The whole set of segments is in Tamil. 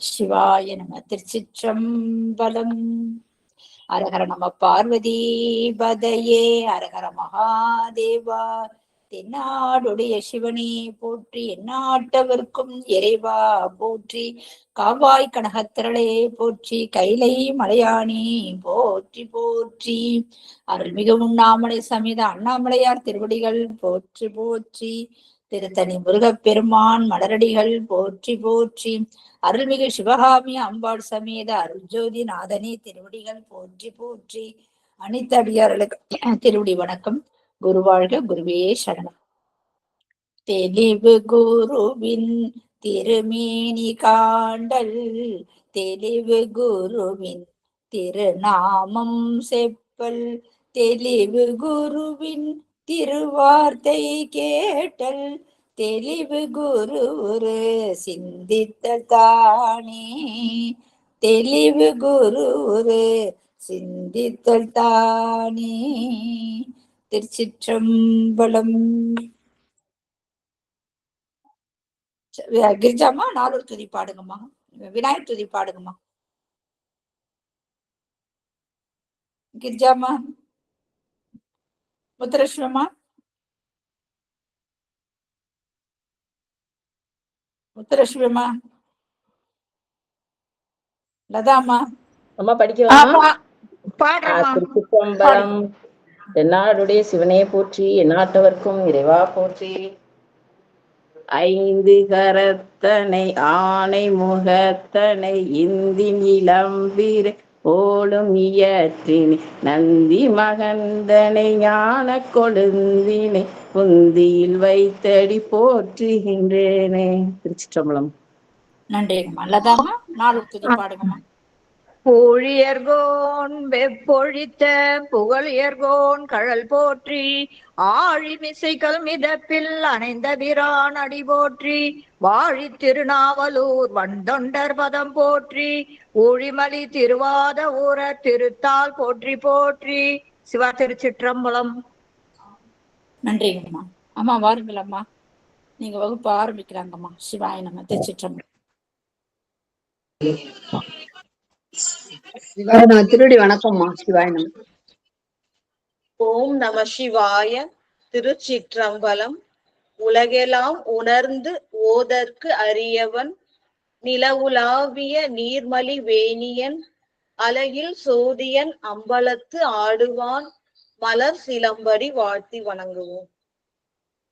சிவாய நம. திருச்சிற்றம்பலம். அரஹர நம பார்வதி பதையே. அரஹர மகாதேவா. தென்னாடுடைய சிவனே போற்றி, எந்நாட்டவர்க்கும் இறைவா போற்றி. காவாய் கனகத்திரளே போற்றி, கைலை மலையானே போற்றி போற்றி. அருள்மிகு உண்ணாமலை சமேத அண்ணாமலையார் திருவடிகள் போற்றி போற்றி. திருத்தணி முருகப்பெருமான் மலரடிகள் போற்றி போற்றி. அருள்மிகு சிவகாமி அம்பாள் சமேத அருள்ஜோதி நாதனே திருவடிகள் போற்றி போற்றி. அனைத்து அடியார்களுக்கு திருவடி வணக்கம். குருவாழ்க, குருவே சரணம். தெளிவு குருவின் திருமேனி காண்டல், தெளிவு குருவின் திருநாமம் செப்பல், தெளிவு குருவின் திருவார்த்தை கேட்டல், தெளிவு குரு ஒரு சிந்தித்தல் தானே, தெளிவு குரு ஒரு சிந்தித்தல் தானே. திருச்சிற்றம்பலம். கிரிஜாமா நாலூர் துதி பாடுங்கம்மா. விநாயகர் துதி பாடுங்கம்மா. கிரிஜாமா, முத்துலட்சுமிமா, முத்துலட்சுமிமா, லதாமா அம்மா படிக்கலாமா? திருச்சிற்றம்பலம். தென்னாடுடைய சிவனே போற்றி, எந்நாட்டவர்க்கும் இறைவா போற்றி. ஐந்து கரத்தனை ஆணை முகத்தனை இந்தி நிலம்பிர ஓடும் இயற்றினை நந்தி மகந்தனை ஞான கொழுந்தினை புந்தியில் வைத்தடி போற்றுகின்றேனே. திருச்சிற்றம்பலம். நன்றிங்கம்மா. லதாமா நாலூர் துதி பாடுங்கம்மா. பூழியர்கோன் வெப்பொழித்த புகழியர்கோன் கழல் போற்றி, ஆழிமிசைகள் மிதப்பில் அணைந்த பிரான் அடி போற்றி, வாழி திருநாவலூர் வண்டொண்டர் பதம் போற்றி, ஊழிமலி திருவாத ஊர திருத்தால் போற்றி போற்றி. சிவா. திருச்சிற்றம்பலம். நன்றிங்கம்மா. அம்மா வாருங்களம்மா, நீங்க வகுப்பு ஆரம்பிக்கிறாங்கம்மா. சிவாய நம. திருச்சிற்றம்பலம். திருடி வணக்கம்மா. சிவாய நம. ஓம் நம சிவாய. திருச்சிற்றம்பலம். உலகெல்லாம் உணர்ந்து ஓதற்கு அரியவன், நிலவுலாவிய நீர்மலி வேணியன், அலகில் சோதியன் அம்பலத்து ஆடுவான், மலர் சிலம்படி வாழ்த்தி வணங்குவோம்.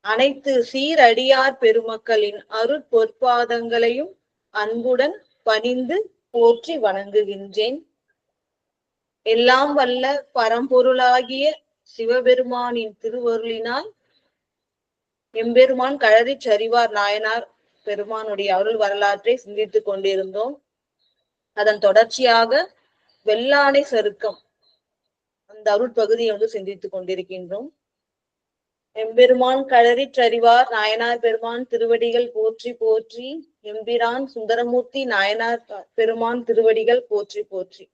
அனைத்து சீரடியார் பெருமக்களின் அருட்பொற்பாதங்களையும் அன்புடன் பணிந்து போற்றி வணங்குகின்றேன். எல்லாம் வல்ல பரம்பொருளாகிய சிவபெருமானின் திருவருளினால் எம்பெருமான் கழறி சரிவார் நாயனார் பெருமானுடைய அருள் வரலாற்றை சிந்தித்துக் கொண்டிருந்தோம். அதன் தொடர்ச்சியாக வெள்ளானை சருக்கம் அந்த அருட்பகுதியை சிந்தித்துக் கொண்டிருக்கின்றோம். எம்பெருமான் கழறி சரிவார் நாயனார் பெருமான் திருவடிகள் போற்றி போற்றி. எம்பிரான் சுந்தரமூர்த்தி நாயனார் பெருமான் திருவடிகள் போற்றி போற்றி.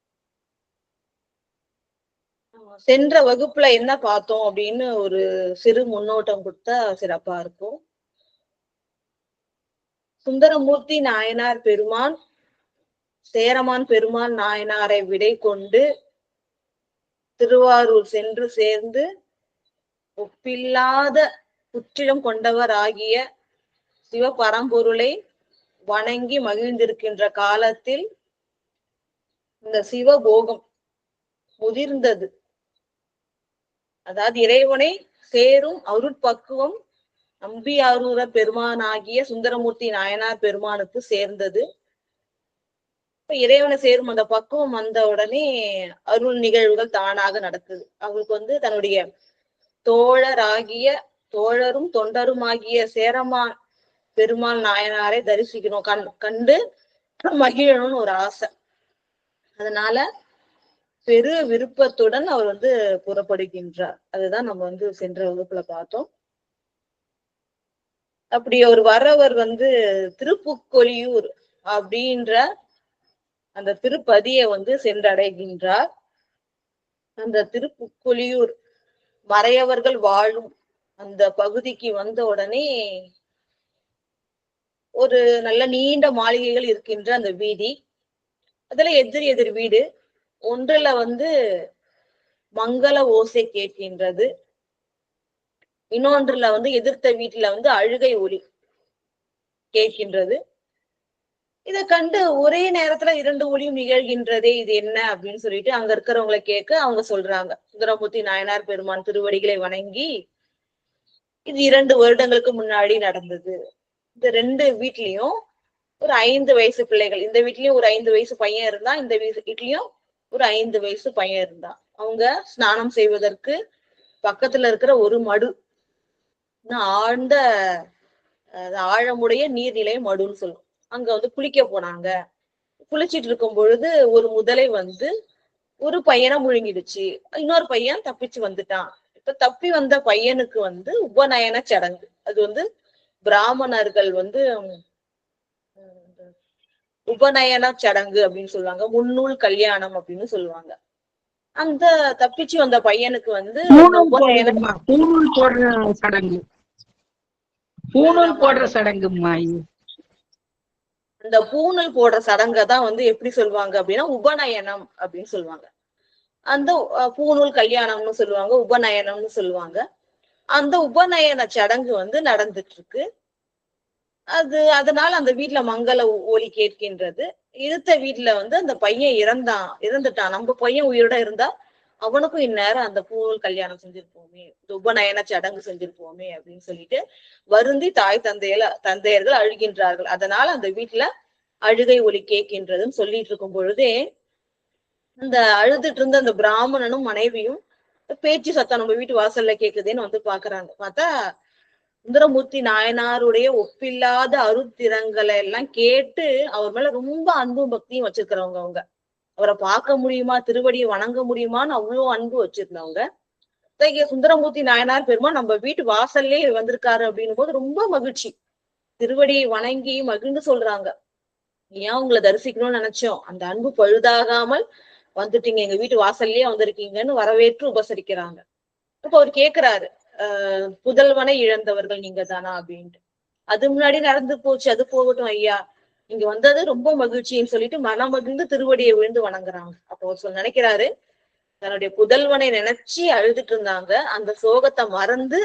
சென்ற வகுப்புல என்ன பார்த்தோம் அப்படின்னு ஒரு சிறு முன்னோட்டம் கொடுத்தா சிறப்பா இருக்கும். சுந்தரமூர்த்தி நாயனார் பெருமான் சேரமான் பெருமான் நாயனாரை விடை கொண்டு திருவாரூர் சென்று சேர்ந்து ஒப்பில்லாத புற்றிடம் கொண்டவர் ஆகிய சிவபரம்பொருளை வணங்கி மகிழ்ந்திருக்கின்ற காலத்தில் இந்த சிவபோகம் முதிர்ந்தது. அதாவது இறைவனை சேரும் அருட்பக்குவம் நம்பியாரூர பெருமானாகிய சுந்தரமூர்த்தி நாயனார் பெருமானுக்கு சேர்ந்தது. இறைவனை சேரும் அந்த பக்குவம் வந்த உடனே அருள் நிகழ்வுகள் தானாக நடக்குது. அவருக்கு தன்னுடைய தோழரும் தொண்டருமாகிய சேரமான் பெருமாள் நாயனாரை தரிசிக்கணும், கண்டு மகிழணும்னு ஒரு ஆசை. அதனால பெரு விருப்பத்துடன் அவர் புறப்படுகின்றார். அதுதான் நம்ம சென்ற வகுப்புல பார்த்தோம். அப்படி ஒரு வரவர் திருப்புக்கொழியூர் அப்படின்ற அந்த திருப்பதியை சென்றடைகின்றார். அந்த திருப்புக்கொழியூர் மறையவர்கள் வாழும் அந்த பகுதிக்கு வந்த உடனே ஒரு நல்ல நீண்ட மாளிகைகள் இருக்கின்ற அந்த வீதி. அதுல எதிர் வீடு ஒன்றுல வந்து மங்கள ஓசை கேட்கின்றது, இன்னொன்றுல வந்து எதிர்த்த வீட்டுல வந்து அழுகை ஒலி கேட்கின்றது. இதை கண்டு ஒரே நேரத்துல 2 ஒலியும் நிகழ்கின்றதே, இது என்ன அப்படின்னு சொல்லிட்டு அங்க இருக்கிறவங்களை கேட்க அவங்க சொல்றாங்க, சுந்தரமூர்த்தி நாயனார் பெருமான் திருவடிகளை வணங்கி இது 2 வருடங்களுக்கு முன்னாடி நடந்தது. இந்த 2 வீட்லயும் ஒரு 5 வயசு பிள்ளைகள், இந்த வீட்லயும் ஒரு 5 வயசு பையன் இருந்தா, இந்த வீட்லயும் ஒரு 5 வயசு பையன் இருந்தான். அவங்க ஸ்நானம் செய்வதற்கு பக்கத்துல இருக்கிற ஒரு மடு, ஆழ்ந்த ஆழமுடைய நீர்நிலை மடுன்னு சொல்லும், அங்க வந்து குளிக்க போனாங்க. குளிச்சிட்டு இருக்கும் பொழுது ஒரு முதலை வந்து ஒரு பையனை முழுங்கிடுச்சு, இன்னொரு பையன் தப்பிச்சு வந்துட்டான். இப்ப தப்பி வந்த பையனுக்கு வந்து உபநயன சடங்கு, அது வந்து பிராமணர்கள் வந்து உபநயன சடங்கு அப்படின்னு சொல்லுவாங்க, முன்னூல் கல்யாணம் அப்படின்னு சொல்லுவாங்க. அந்த தப்பிச்சு வந்த பையனுக்கு வந்து பூணூல் போடுற சடங்கு, பூணூல் போடுற சடங்குமா. அந்த பூணூல் போடுற சடங்கை தான் வந்து எப்படி சொல்லுவாங்க அப்படின்னா உபநயனம் அப்படின்னு சொல்லுவாங்க. அந்த பூணூல் கல்யாணம்னு சொல்லுவாங்க, உபநயனம்னு சொல்லுவாங்க. அந்த உபநயன சடங்கு வந்து நடந்துட்டு இருக்கு. அதனால அந்த வீட்டுல மங்கள ஒலி கேட்கின்றது. இருத்த வீட்டுல வந்து அந்த பையன் இறந்துட்டான். நம்ம பையன் உயிரோட இருந்தா அவனுக்கும் இந்நேரம் அந்த பூணூல் கல்யாணம் செஞ்சிருப்போமே, இந்த உபநயன சடங்கு செஞ்சிருப்போமே அப்படின்னு சொல்லிட்டு வருந்தி தாய் தந்தையர்கள் அழுகின்றார்கள். அதனால அந்த வீட்டுல அழுகை ஒலி கேட்கின்றதுன்னு சொல்லிட்டு இருக்கும் பொழுதே அந்த அழுதுட்டு இருந்த அந்த பிராமணனும் மனைவியும் பேச்சு சத்தம் நம்ம வீட்டு வாசல்ல கேக்குதுன்னு வந்து பாக்குறாங்க. பார்த்தா சுந்தரமூர்த்தி நாயனாருடைய ஒப்பில்லாத அருத்திரங்களை எல்லாம் கேட்டு அவர் மேல ரொம்ப அன்பும் பக்தியும் வச்சிருக்கிறவங்க. அவங்க அவரை பார்க்க முடியுமா, திருவடியை வணங்க முடியுமான்னு அவ்வளவு அன்பு வச்சிருந்தவங்க. சுந்தரமூர்த்தி நாயனார் பெருமான் நம்ம வீட்டு வாசல்லே வந்திருக்காரு அப்படின்னும் போது ரொம்ப மகிழ்ச்சி, திருவடியை வணங்கி மகிழ்ந்து சொல்றாங்க, ஏன் உங்களை தரிசிக்கணும்னு நினைச்சோம், அந்த அன்பு பழுதாகாமல் வந்துட்டீங்க, எங்க வீட்டு வாசல்லே வந்திருக்கீங்கன்னு வரவேற்று உபசரிக்கிறாங்க. அப்ப அவர் கேக்குறாரு, புதல்வனை இழந்தவர்கள் நீங்க தானா அப்படின்ட்டு. அது முன்னாடி நடந்து போச்சு, அது போகட்டும் ஐயா, இங்க வந்தது ரொம்ப மகிழ்ச்சின்னு சொல்லிட்டு மனம் மகிழ்ந்து திருவடியை விழுந்து வணங்குறாங்க. அப்போ அவர் நினைக்கிறாரு, தன்னுடைய புதல்வனை நினைச்சு அழுதுட்டு இருந்தாங்க, அந்த சோகத்தை மறந்து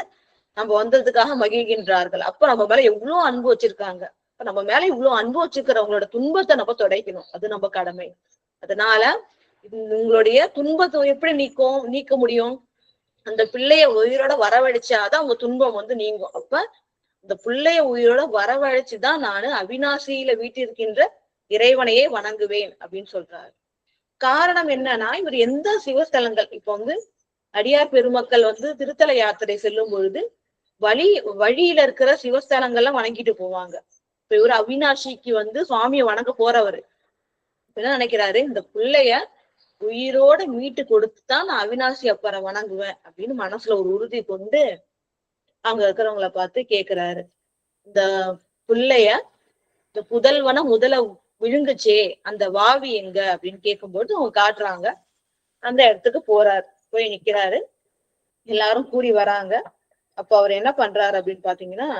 நம்ம வந்ததுக்காக மகிழ்கின்றார்கள். அப்ப நம்ம மேல எவ்வளவு அன்பு வச்சிருக்காங்க, இப்ப நம்ம மேல இவ்வளவு அன்பு வச்சிருக்கிறவங்களோட துன்பத்தை நம்ம துடைக்கணும், அது நம்ம கடமை. அதனால உங்களுடைய துன்பத்தை எப்படி நீக்க முடியும், அந்த பிள்ளைய உயிரோட வரவழைச்சாதான் அவங்க துன்பம் வந்து நீங்கும். அப்ப இந்த பிள்ளைய உயிரோட வரவழைச்சுதான் நானு அவிநாசியில வீட்டிருக்கின்ற இறைவனையே வணங்குவேன் அப்படின்னு சொல்றாரு. காரணம் என்னன்னா, இவர் எந்த சிவஸ்தலங்கள், இப்ப வந்து அடியார் பெருமக்கள் வந்து திருத்தல யாத்திரை செல்லும் பொழுது வழியில இருக்கிற சிவஸ்தலங்கள்லாம் வணங்கிட்டு போவாங்க. இப்ப இவர் அவிநாசிக்கு வந்து சுவாமியை வணங்க போறவரு. என்ன நினைக்கிறாரு, இந்த பிள்ளைய உயிரோட மீட்டு கொடுத்துதான் நான் அவிநாசி அப்பரை வணங்குவேன் அப்படின்னு மனசுல ஒரு உறுதி கொண்டு அங்க இருக்கிறவங்கள பார்த்து கேக்குறாரு, இந்த பிள்ளைய, இந்த புதல்வனை முதல்ல விழுங்குச்சே அந்த வாவி எங்க அப்படின்னு கேட்கும்போது அவங்க காட்டுறாங்க. அந்த இடத்துக்கு போறாரு, போய் நிக்கிறாரு, எல்லாரும் கூடி வராங்க. அப்ப அவர் என்ன பண்றாரு அப்படின்னு பாத்தீங்கன்னா,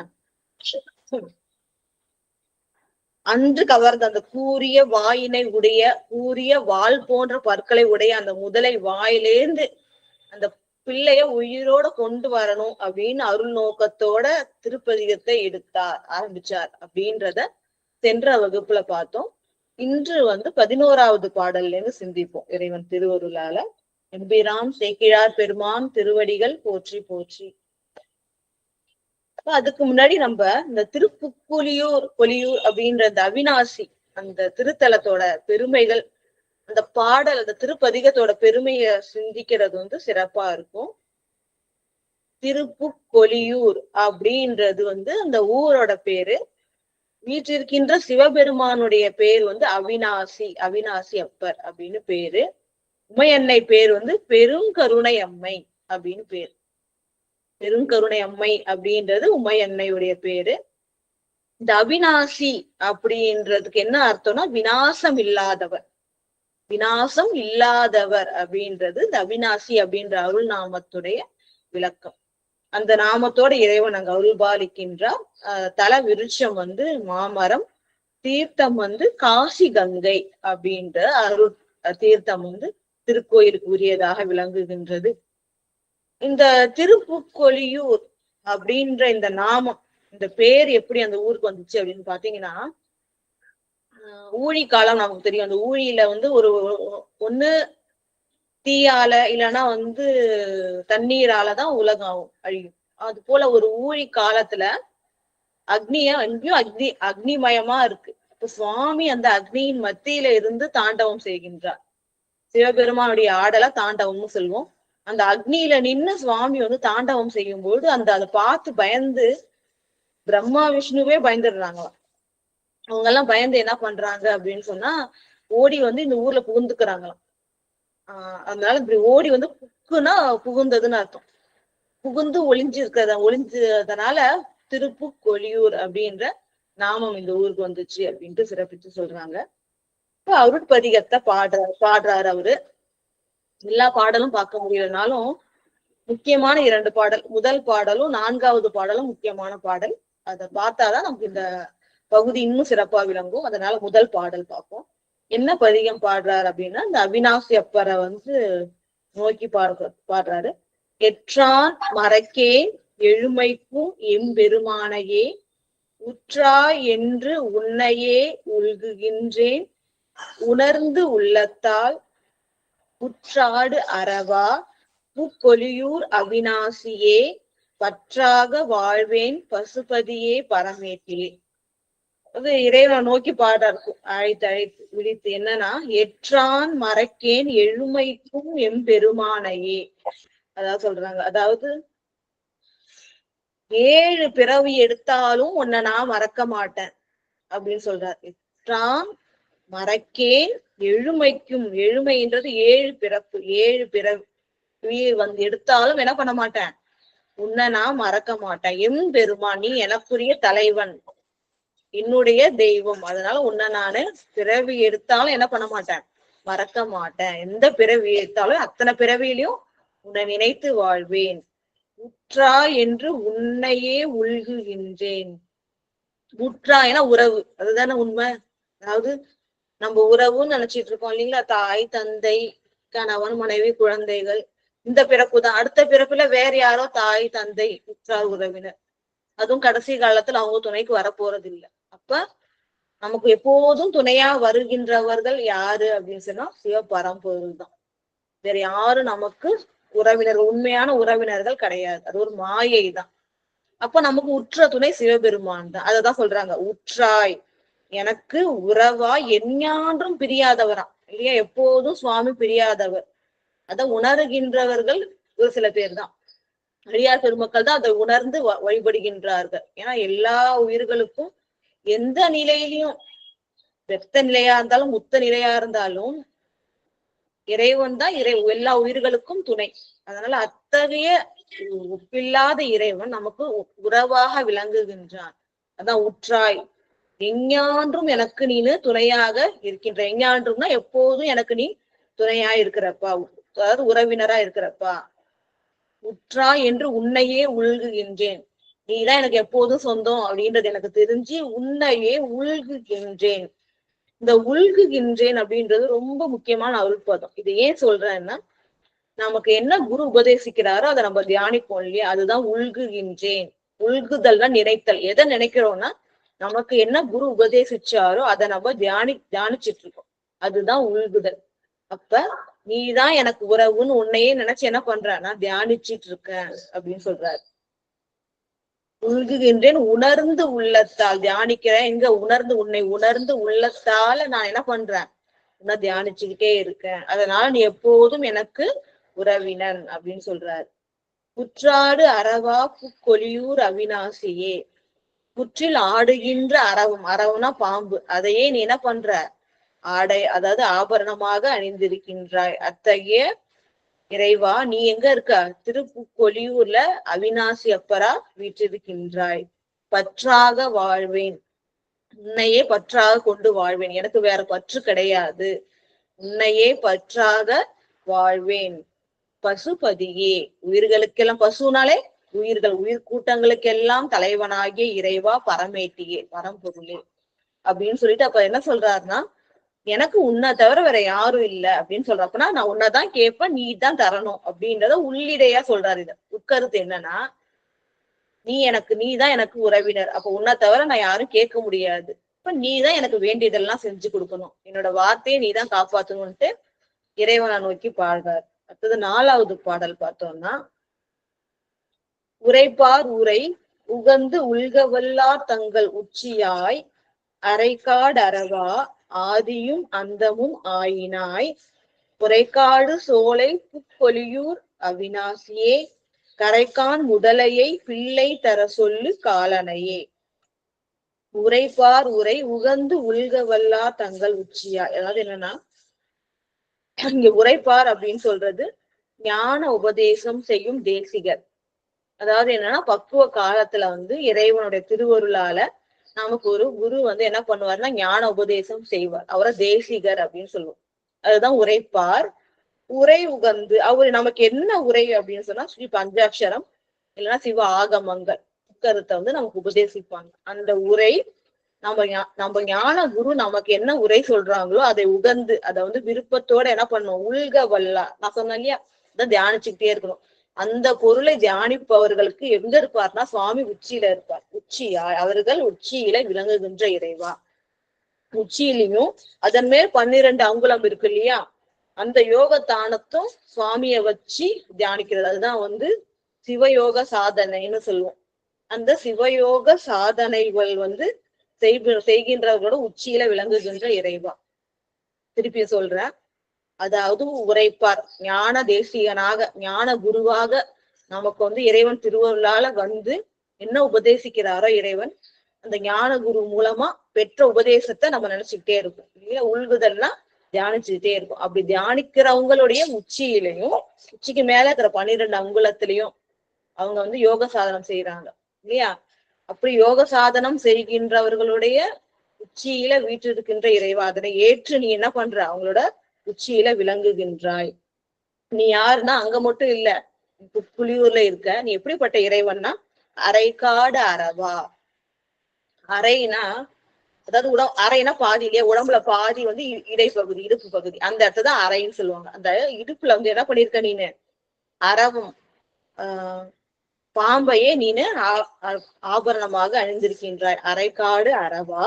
அன்று கவர்ந்த அந்த கூரிய வாயினை உடைய, கூரிய வாள் போன்ற பற்களை உடைய அந்த முதலை வாயிலேந்து அந்த பிள்ளைய உயிரோட கொண்டு வரணும் அப்படின்னு அருள் நோக்கத்தோட திருப்பதிகத்தை ஆரம்பிச்சார் அப்படின்றத சென்ற வகுப்புல பார்த்தோம். இன்று வந்து 11வது பாடல்ல இருந்து சிந்திப்போம். இறைவன் திருவருளால. எம்பிரான் சேக்கிழார் பெருமான் திருவடிகள் போற்றி போற்றி. அதுக்கு முன்னாடி நம்ம இந்த திருப்புக்குலியூர் அப்படின்ற அந்த அவிநாசி அந்த திருத்தலத்தோட பெருமைகள், அந்த பாடல், அந்த திருப்பதிகத்தோட பெருமைய சிந்திக்கிறது வந்து சிறப்பா இருக்கும். திருப்புக்கொலியூர் அப்படின்றது வந்து அந்த ஊரோட பேரு. வீற்றிருக்கின்ற சிவபெருமானுடைய பேர் வந்து அவிநாசி அப்பர் அப்படின்னு பேரு. உமையன்னை பேர் வந்து பெருங்கருணை அம்மை அப்படின்னு பேரு. பெருங்கருணை அம்மை அப்படின்றது உமையன்னையுடைய பேரு. இந்த அவிநாசி அப்படின்றதுக்கு என்ன அர்த்தம்னா விநாசம் இல்லாதவர். விநாசம் இல்லாதவர் அப்படின்றது இந்த அவிநாசி அப்படின்ற அருள் நாமத்துடைய விளக்கம். அந்த நாமத்தோட இறைவன் அங்க அருள்பாலிக்கின்றார். தல விருட்சம் வந்து மாமரம், தீர்த்தம் வந்து காசி கங்கை அப்படின்ற அருள் தீர்த்தம் வந்து திருக்கோயிலுக்கு உரியதாக விளங்குகின்றது. இந்த திருப்புக்கொழியூர் அப்படின்ற இந்த நாமம், இந்த பேர் எப்படி அந்த ஊருக்கு வந்துச்சு அப்படின்னு பாத்தீங்கன்னா, ஊழி காலம் நமக்கு தெரியும். அந்த ஊழியில வந்து ஒண்ணு தீயால இல்லைன்னா வந்து தண்ணீராலதான் உலகம் அழியும். அது போல ஒரு ஊழி காலத்துல அங்கேயும் அக்னிமயமா இருக்கு. இப்ப சுவாமி அந்த அக்னியின் மத்தியில இருந்து தாண்டவம் செய்கின்றார். சிவபெருமானுடைய ஆடலா தாண்டவம்னு சொல்லுவோம். அந்த அக்னியில நின்று சுவாமி வந்து தாண்டவம் செய்யும் போது அதை பார்த்து பயந்து பிரம்மா விஷ்ணுவே பயந்துடுறாங்களாம். அவங்க எல்லாம் பயந்து என்ன பண்றாங்க அப்படின்னு சொன்னா, ஓடி வந்து இந்த ஊர்ல புகுந்துக்கிறாங்களாம். அதனால இப்படி ஓடி வந்து புக்குன்னா புகுந்ததுன்னு அர்த்தம். புகுந்து ஒளிஞ்சதனால திருப்புக்கொழியூர் அப்படின்ற நாமம் இந்த ஊருக்கு வந்துச்சு அப்படின்ட்டு சிறப்பிச்சு சொல்றாங்க. இப்ப அருட்பதிகத்தை பாடுறாரு அவரு. எல்லா பாடலும் பார்க்க முடியலனாலும் முக்கியமான 2 பாடல், முதல் பாடலும் 4வது பாடலும் முக்கியமான பாடல். அதை பார்த்தாதான் நமக்கு இந்த பகுதி இன்னும் சிறப்பா விளங்கும். அதனால முதல் பாடல் பார்ப்போம். என்ன பதிகம் பாடுறாரு அப்படின்னா, இந்த அவிநாசி அப்பரை வந்து நோக்கி பாடுறாரு. எற்றான் மறக்கே எழுமைக்கும் எம்பெருமானையே, உற்றாய் என்று உன்னையே உள்குகின்றேன், உணர்ந்து உள்ளத்தால் புற்றாடு அறவா புக்கொழியூர் அவிநாசியே, பற்றாக வாழ்வேன் பசுபதியே பரமேட்டிலே. அது இறைவனை நோக்கி பாடுறாரு, அழைத்து விழித்து. என்னன்னா, எற்றான் மறக்கேன் எழுமைக்கும் எம்பெருமானையே, அதாவது சொல்றாங்க. அதாவது 7 பிறவி எடுத்தாலும் உன்னை நான் மறக்க மாட்டேன் அப்படின்னு சொல்றாரு. எற்றான் மறக்கேன் எழுமைக்கும், எழுமைன்றது 7 பிறப்பு, 7 பிறவி வந்து எடுத்தாலும் என்ன பண்ண மாட்டேன், உன்னை நான் மறக்க மாட்டேன். எம்பெருமான், நீ எனக்குரிய தலைவன், என்னுடைய தெய்வம், அதனால உன்னை நானு பிறவி எடுத்தாலும் என்ன பண்ண மாட்டேன், மறக்க மாட்டேன். எந்த பிறவி எடுத்தாலும் அத்தனை பிறவியிலையும் உன்னை நினைத்து வாழ்வேன். உற்றா என்று உன்னையே உள்குகின்றேன். உற்றா என உறவு, அதுதானே உண்மை. அதாவது நம்ம உறவுன்னு நினைச்சிட்டு இருக்கோம் இல்லைங்களா, தாய் தந்தை கணவன் மனைவி குழந்தைகள், இந்த பிறப்பு தான். அடுத்த பிறப்புல வேற யாரோ தாய் தந்தை உற்றார் உறவினர், அதுவும் கடைசி காலத்துல அவங்க துணைக்கு வரப்போறது இல்லை. அப்ப நமக்கு எப்போதும் துணையா வருகின்றவர்கள் யாரு அப்படின்னு சொன்னா சிவபரம்பொருள் தான். வேற யாரும் நமக்கு உறவினர்கள், உண்மையான உறவினர்கள் கிடையாது. அது ஒரு மாயை தான். அப்ப நமக்கு உற்ற துணை சிவபெருமான் தான். அததான் சொல்றாங்க, உற்றாய் எனக்கு உறவா எஞ்ஞான்றும் பிரியாதவரா இல்லையா, எப்போதும் சுவாமி பிரியாதவர். அதை உணர்கின்றவர்கள் ஒரு சில பேர் தான், அடியார் பெருமக்கள் தான் அதை உணர்ந்து வழிபடுகின்றார்கள். ஏன்னா எல்லா உயிர்களுக்கும் எந்த நிலையிலையும், வெத்த நிலையா இருந்தாலும் முத்த நிலையா இருந்தாலும் இறைவன் தான் எல்லா உயிர்களுக்கும் துணை. அதனால அத்தகைய ஒப்பில்லாத இறைவன் நமக்கு உறவாக விளங்குகின்றான். அதான் உற்றாய் எஞ்ஞான்றும் எனக்கு நீனு துணையாக இருக்கின்ற. எஞ்ஞான்றும்னா எப்போதும் எனக்கு நீ துணையா இருக்கிறப்பா, அதாவது உறவினரா இருக்கிறப்பா. உற்றாய் என்று உன்னையே உள்குகின்றேன், நீதான் எனக்கு எப்போதும் சொந்தம் அப்படின்றது எனக்கு தெரிஞ்சு உன்னையே உள்குகின்றேன். இந்த உள்குகின்றேன் அப்படின்றது ரொம்ப முக்கியமான அருள்பதம். இது ஏன் சொல்றேன்னா, நமக்கு என்ன குரு உபதேசிக்கிறாரோ அதை நம்ம தியானிப்போம் இல்லையா, அதுதான் உள்குகின்றேன். உள்குதல்னா நினைத்தல். எதை நினைக்கிறோம்னா, நமக்கு என்ன குரு உபதேசிச்சாரோ அதை நம்ம தியானிச்சுட்டு இருக்கோம், அதுதான் உள்குதல். அப்ப நீதான் எனக்கு உறவுன்னு உன்னையே நினைச்சு என்ன பண்ற, நான் தியானிச்சுட்டு இருக்கேன் அப்படின்னு சொல்றாரு. உள்குகின்றேன் உணர்ந்து உள்ளத்தால், தியானிக்கிறேன் எங்க, உணர்ந்து, உன்னை உணர்ந்து உள்ளத்தால நான் என்ன பண்றேன், உன்னை தியானிச்சுக்கிட்டே இருக்கேன். அதனால நீ எப்போதும் எனக்கு உறவினன் அப்படின்னு சொல்றாரு. புற்றாடு அறவா புக்கொழியூர் அவிநாசியே, புற்றில் ஆடுகின்ற அரவம், அரவம்னா பாம்பு, அதையே நீ என்ன பண்ற, ஆடை அதாவது ஆபரணமாக அணிந்திருக்கின்றாய். அத்தகைய இறைவா நீ எங்க இருக்க, திருப்புக்கொழியூர்ல அவிநாசி அப்பரா வீற்றிருக்கின்றாய். பற்றாக வாழ்வேன், உன்னையே பற்றாக கொண்டு வாழ்வேன், எனக்கு வேற பற்று கிடையாது, உன்னையே பற்றாக வாழ்வேன். பசுபதியே, உயிர்களுக்கெல்லாம் பசுனாலே உயிர் கூட்டங்களுக்கெல்லாம் தலைவனாகிய இறைவா பரமேட்டியே பரம்பொருளே அப்படின்னு சொல்லிட்டு அப்ப என்ன சொல்றாருன்னா, எனக்கு உன்னை தவிர வேற யாரும் இல்லை அப்படின்னு சொல்றப்பனா நான் உன்னைதான் கேட்பேன், நீ தான் தரணும் அப்படின்றத உள்ளிடையா சொல்றாரு. இது உட்கருத்து என்னன்னா, நீதான் எனக்கு உறவினர், அப்ப உன்னை தவிர நான் யாரும் கேட்க முடியாது, இப்ப நீதான் எனக்கு வேண்டியதெல்லாம் செஞ்சு கொடுக்கணும், என்னோட வார்த்தையை நீதான் காப்பாத்தணும்ட்டு இறைவனை நோக்கி பாடுறார். அடுத்தது 4வது பாடல் பார்த்தோம்னா, உரைப்பார் உரை உகந்து உள்கவல்லார் தங்கள் உச்சியாய் அரைக்காடு அரவா ஆதியும் அந்தமும் ஆயினாய் உரைக்காடு சோலை புக்கொலியூர் அவிநாசியே கரைக்கான் முதலையை பிள்ளை தர சொல்லு காலனையே. உரைப்பார் உரை உகந்து உள்கவல்லா தங்கள் உச்சியாய், அதாவது என்னன்னா, இங்க உரைப்பார் அப்படின்னு சொல்றது ஞான உபதேசம் செய்யும் தேசிகர். அதாவது என்னன்னா, பக்குவ காலத்துல இறைவனுடைய திருவருளால நமக்கு ஒரு குரு என்ன பண்ணுவார்னா ஞான உபதேசம் செய்வார். அவரை தேசிகர் அப்படின்னு சொல்லுவோம். அதுதான் உரைப்பார். உரை உகந்து அவரு நமக்கு என்ன உரை அப்படின்னு சொன்னா ஸ்ரீ பஞ்சாட்சரம் இல்லைன்னா சிவ ஆகமங்கள் கருத்தை நமக்கு உபதேசிப்பாங்க. அந்த உரை நம்ம ஞான குரு நமக்கு என்ன உரை சொல்றாங்களோ அதை உகந்து அதை விருப்பத்தோட என்ன பண்ணுவோம், உள்க வல்லா, நான் சொன்னேன் இல்லையா, அதை தியானிச்சுக்கிட்டே இருக்கணும். அந்த பொருளை தியானிப்பவர்களுக்கு எங்க இருப்பார்னா சுவாமி உச்சியில இருப்பார். அவர்கள் உச்சியில விளங்குகின்ற இறைவா. உச்சியிலையும் அதன் மேல் 12 அங்குலம் இருக்கு இல்லையா, அந்த யோக தானத்தும் சுவாமிய வச்சு தியானிக்கிறது. அதுதான் சிவயோக சாதனைன்னு சொல்லுவோம். அந்த சிவயோக சாதனைகள் செய்கின்றவர்களோட உச்சியில விளங்குகின்ற இறைவா. திருப்பி சொல்றேன், அதாவது உரைப்பார் ஞான தேசிகனாக ஞான குருவாக நமக்கு இறைவன் திருவருளால என்ன உபதேசிக்கிறாரோ இறைவன், அந்த ஞான குரு மூலமா பெற்ற உபதேசத்தை நம்ம நினைச்சுக்கிட்டே இருக்கும் இல்லையா, உள்குதல்னா தியானிச்சுக்கிட்டே இருக்கும். அப்படி தியானிக்கிறவங்களுடைய உச்சியிலையும் உச்சிக்கு மேல இருக்கிற 12 அங்குலத்திலையும் அவங்க யோக சாதனம் செய்யறாங்க இல்லையா. அப்படி யோக சாதனம் செய்கின்றவர்களுடைய உச்சியில வீற்றிருக்கின்ற இறைவா, அதனை ஏற்று நீ என்ன பண்ற, அவங்களோட உச்சியில விளங்குகின்றாய். நீ யாருன்னா அங்க மட்டும் இல்ல, புலியூர்ல இருக்க. நீ எப்படிப்பட்ட இறைவன்னா அரைக்காடு அரவா. அரைனா அதாவது அரைனா பாதி இல்லையா, உடம்புல பாதி இடைப்பகுதி இடுப்பு பகுதி, அந்த இடத்துல அரைன்னு சொல்லுவாங்க. அந்த இடுப்புல என்ன பண்ணிருக்க நீனு, அரவம் பாம்பையே நீனு ஆபரணமாக அணிந்திருக்கின்றாய். அரைக்காடு அரவா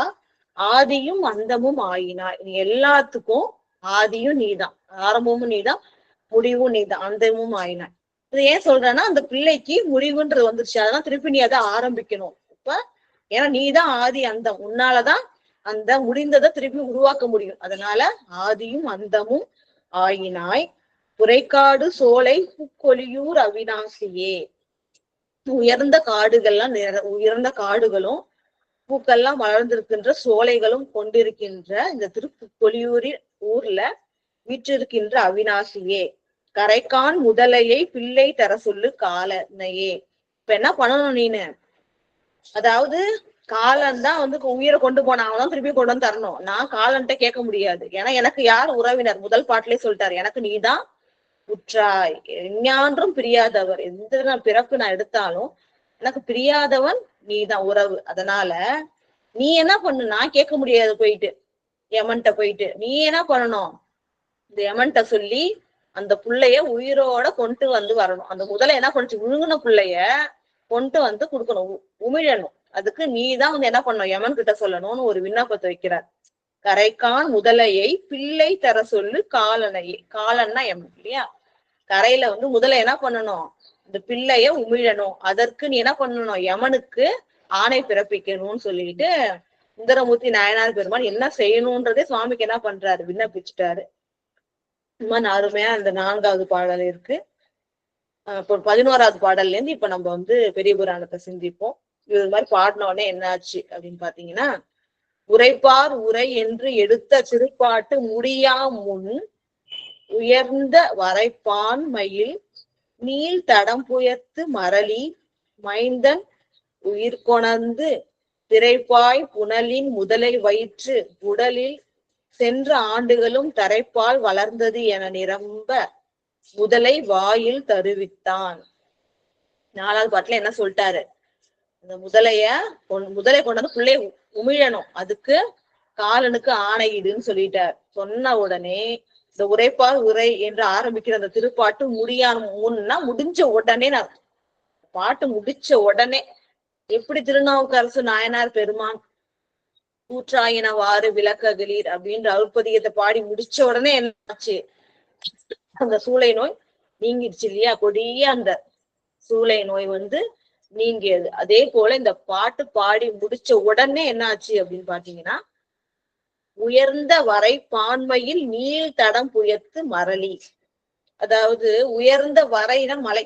ஆதியும் அந்தமும் ஆயினாய். நீ எல்லாத்துக்கும் ஆதியும் நீதான், ஆரம்பமும் நீதான், முடிவும் நீதான், அந்தமும் ஆயினாய். இது ஏன் சொல்றேன்னா, அந்த பிள்ளைக்கு முடிவுன்றது வந்துருச்சு, அதெல்லாம் திருப்பி நீ அதை ஆரம்பிக்கணும். இப்ப ஏன்னா நீதான் ஆதி அந்தம், உன்னாலதான் அந்த முடிந்ததை திருப்பி உருவாக்க முடியும். அதனால ஆதியும் அந்தமும் ஆயினாய் உரைக்காடு சோலை புக்கொலியூர் அவிநாசியே. உயர்ந்த உயர்ந்த காடுகளும் பூக்கள்லாம் வளர்ந்திருக்கின்ற சோலைகளும் கொண்டிருக்கின்ற இந்த திருப்புக்கொலியூரில் ஊர்ல வீற்றிருக்கின்ற அவிநாசியே. கரைக்கான் முதலையை பிள்ளை தர சொல்லு காலனையே. இப்ப என்ன பண்ணணும் நீனு, அதாவது காலன்தான் உயிரை கொண்டு போனாங்கதான் திருப்பி கொண்டு வந்து தரணும். நான் காலன்ட்ட கேட்க முடியாது, ஏன்னா எனக்கு யார் உறவினர், முதல் பாட்டிலே சொல்லிட்டாரு, எனக்கு நீதான் உற்றாய், எஞ்ஞான்றும் பிரியாதவர். எந்த பிறப்பு நான் எடுத்தாலும் எனக்கு பிரியாதவன் நீதான் உறவு. அதனால நீ என்ன பண்ணு, நான் கேட்க முடியாது, போயிட்டு யமன்ட்ட போயிட்டு நீ என்ன பண்ணணும், இந்த யமன்ட்ட சொல்லி அந்த புள்ளைய உயிரோட கொண்டு வரணும். அந்த முதல்ல என்ன பண்ணுச்சு, விழுங்கின புள்ளைய கொண்டு கொடுக்கணும், உமிழணும். அதுக்கு நீதான் என்ன பண்ணணும், யமன் கிட்ட சொல்லணும்னு ஒரு விண்ணப்பத்தை வைக்கிறார். கரைக்கான் முதலையை பிள்ளை தர சொல்லு காலனையே. காலன்னா யமன் இல்லையா. கரையில முதல்ல என்ன பண்ணணும், இந்த பிள்ளைய உமிழணும். அதற்கு நீ என்ன பண்ணணும், யமனுக்கு ஆணை பிறப்பிக்கணும்னு சொல்லிட்டு சுந்தரமூர்த்தி நாயனார் பெருமான் என்ன செய்யணும்ன்றதே சுவாமிக்கு என்ன பண்றாரு, விண்ணப்பிச்சுட்டாரு. அருமையா அந்த 4வது பாடல் இருக்கு. இப்போ 11வது பாடல்ல இருந்து இப்ப நம்ம பெரிய புராணத்தை சிந்திப்போம். இது மாதிரி பாடின உடனே என்ன ஆச்சு அப்படின்னு பாத்தீங்கன்னா, உரைப்பார் உரை என்று எடுத்த திருப்பாட்டு முடியா முன் உயர்ந்த வரைப்பான் மயில் நீள் தடம் புயத்து மரளி மைந்தன் உயிர் கொணர்ந்து திரைப்பாய் புனலின் முதலை வயிற்று உடலில் சென்ற ஆண்டுகளும் தரைப்பால் வளர்ந்தது என நிரம்ப முதலை வாயில் தருவித்தான். 4வது பாட்டுல என்ன சொல்லிட்டாரு, இந்த முதலை கொண்டாந்து பிள்ளைய உமிழணும், அதுக்கு காலனுக்கு ஆணையிடுன்னு சொல்லிட்டார். சொன்ன உடனே இந்த உரைப்பால் உரை என்று ஆரம்பிக்கிற அந்த திருப்பாட்டு முடிஞ்ச உடனே, நான் பாட்டு முடிச்ச உடனே எப்படி திருநாவுக்கரசு நாயனார் பெருமான் கூற்றாயினவாறு விளக்ககிலீர் அப்படின்ற அருட்பதிகத்தை பாடி முடிச்ச உடனே என்ன ஆச்சு, அந்த சூளை நோய் நீங்கிடுச்சு இல்லையா. கொடிய அந்த சூளை நோய் நீங்கியது. அதே போல இந்த பாட்டு பாடி முடிச்ச உடனே என்ன ஆச்சு அப்படின்னு பாத்தீங்கன்னா, உயர்ந்த வரை பான்மையில் நீள் தடம் புயத்து மரளி. அதாவது உயர்ந்த வரைனா மலை,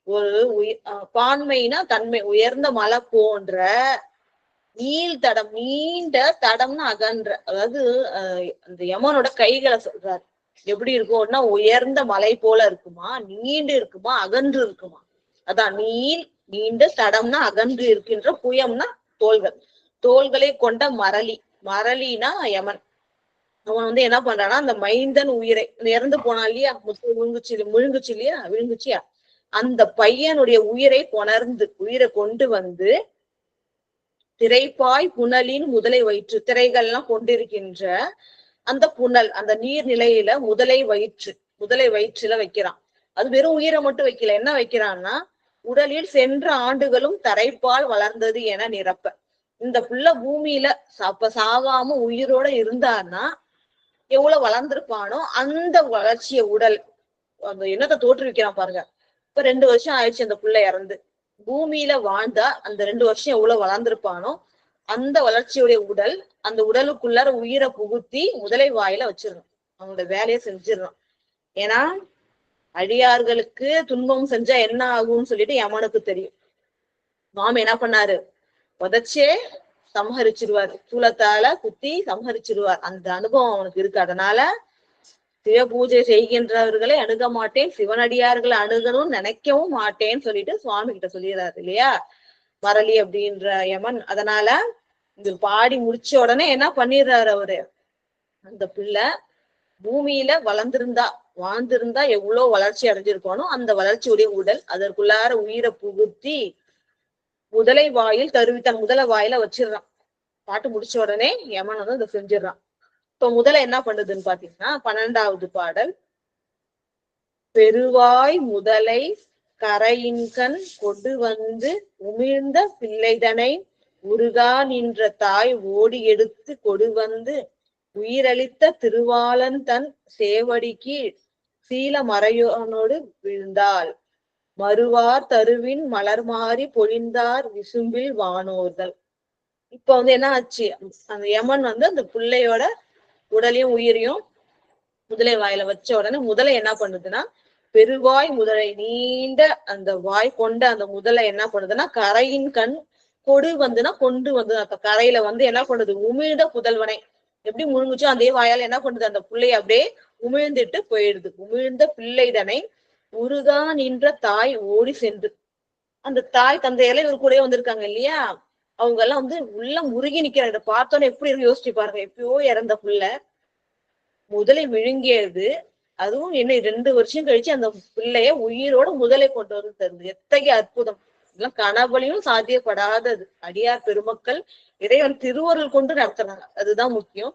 ஒரு பான்மைனா தன்மை, உயர்ந்த மலை போன்ற நீள் தடம், நீண்ட தடம்னு அகன்ற, அதாவது அந்த யமனோட கைகளை சொல்றாரு. எப்படி இருக்கும்னா உயர்ந்த மலை போல இருக்குமா, நீண்டு இருக்குமா, அகன்று இருக்குமா. அதான் நீண்ட தடம்னா அகன்று இருக்கின்ற, புயம்னா தோள்களை கொண்ட மரளி. மரளினா யமன். அவன் என்ன பண்றான்னா, அந்த மைந்தன் உயிரை இறந்து போனான் இல்லையா, விழுங்குச்சியா, அந்த பையனுடைய உயிரை கொண்டு வந்து திரைப்பாய் புனலின் முதலை வயிற்று, திரைகள்லாம் கொண்டிருக்கின்ற அந்த புனல், அந்த நீர்நிலையில முதலை வயிற்றுல வைக்கிறான். அது வெறும் உயிரை மட்டும் வைக்கல, என்ன வைக்கிறான்னா, உடலில் சென்ற ஆண்டுகளும் தரைப்பால் வளர்ந்தது என நிரப்ப. இந்த புள்ள பூமியில சாகாம உயிரோட இருந்தான்னா எவ்வளவு வளர்ந்திருப்பானோ அந்த வளர்ச்சிய உடல், அந்த எண்ணத்தை தோற்றுவிக்கிறான் பாருங்க. இப்ப 2 வருஷம் ஆயிடுச்சு அந்த புள்ள இறந்து. பூமியில வாழ்ந்தா அந்த 2 வருஷம் எவ்வளவு வளர்ந்திருப்பானோ அந்த வளர்ச்சியுடைய உடல், அந்த உடலுக்குள்ளார உயிரை புகுத்தி முதலை வாயில வச்சிடணும், அவங்களோட வேலையை செஞ்சிடணும். ஏன்னா அடியார்களுக்கு துன்பம் செஞ்சா என்ன ஆகும்னு சொல்லிட்டு யமனுக்கு தெரியும். மாமி என்ன பண்ணாரு, உதச்சே சம்ஹரிச்சிருவார், சூலத்தால குத்தி சம்ஹரிச்சிருவார். அந்த அனுபவம் அவனுக்கு இருக்கு. அதனால சிவ பூஜை செய்கின்றவர்களை அணுக மாட்டேன், சிவனடியார்களை அணுகணும்னு நினைக்கவும் மாட்டேன்னு சொல்லிட்டு சுவாமி கிட்ட சொல்லிடுறாரு இல்லையா மரளி அப்படின்ற யமன். அதனால இது பாடி முடிச்ச உடனே என்ன பண்ணிடுறாரு அவரு, அந்த பிள்ளை பூமியில வாழ்ந்திருந்தா எவ்வளவு வளர்ச்சி அடைஞ்சிருக்கணும், அந்த வளர்ச்சியுடைய உடல் அதற்குள்ளார உயிரை புகுத்தி முதலை வாயில் தன் முதலை வாயில வச்சிடறான். பாட்டு முடிச்ச உடனே யமன் அதை செஞ்சிடறான். இப்ப முதலை என்ன பண்ணுதுன்னு பாத்தீங்கன்னா, 12வது பாடல், பெருவாய் முதலை கரையின்கண் கொடு வந்து உமிழ்ந்த பிள்ளைதனை உருகா நின்ற தாய் ஓடி எடுத்து கொடு வந்து உயிரளித்த திருவாளன் தன் சேவடிக்கு சீல மறையோனோடு விழுந்தாள் மறுவார் தருவின் மலர் மாறி பொழிந்தார் விசும்பில் வானோர்கள். இப்ப என்ன ஆச்சு, அந்த யமன் அந்த பிள்ளையோட உடலையும் உயிரையும் முதலை வாயில வச்ச உடனே முதலை என்ன பண்ணுதுன்னா, பெருவாய் முதலை, நீண்ட அந்த வாய் கொண்ட அந்த முதலை என்ன பண்ணுதுன்னா, கரையின் கண் கொண்டு வந்து அப்ப கரையில என்ன பண்ணுது, உமிழ்ந்த புதல்வனை எப்படி முழுங்குச்சோ அதே வாயால என்ன பண்ணுது, அந்த பிள்ளைய அப்படியே உமிழ்ந்துட்டு போயிடுது. உமிழ்ந்த பிள்ளைதனை உருகா நின்ற தாய் ஓடி சென்று, அந்த தாய் தந்தையெல்லாம் இவர் கூட வந்திருக்காங்க இல்லையா, அவங்க எல்லாம் உள்ள முருகி நிக்கிறாங்க. பார்த்தோன்னே எப்படி இருக்கு யோசிச்சு பாருங்க, எப்பயோ இறந்த புள்ள முதலை விழுங்கியது, அதுவும் 2 வருஷம் கழிச்சு அந்த பிள்ளைய உயிரோட முதலை கொண்டு வந்து தருது. எத்தகைய அற்புதம்! இதெல்லாம் கனவுலையும் சாத்தியப்படாதது. அடியார் பெருமக்கள் இறைவன் திருவருள் கொண்டு நடத்துறாங்க, அதுதான் முக்கியம்.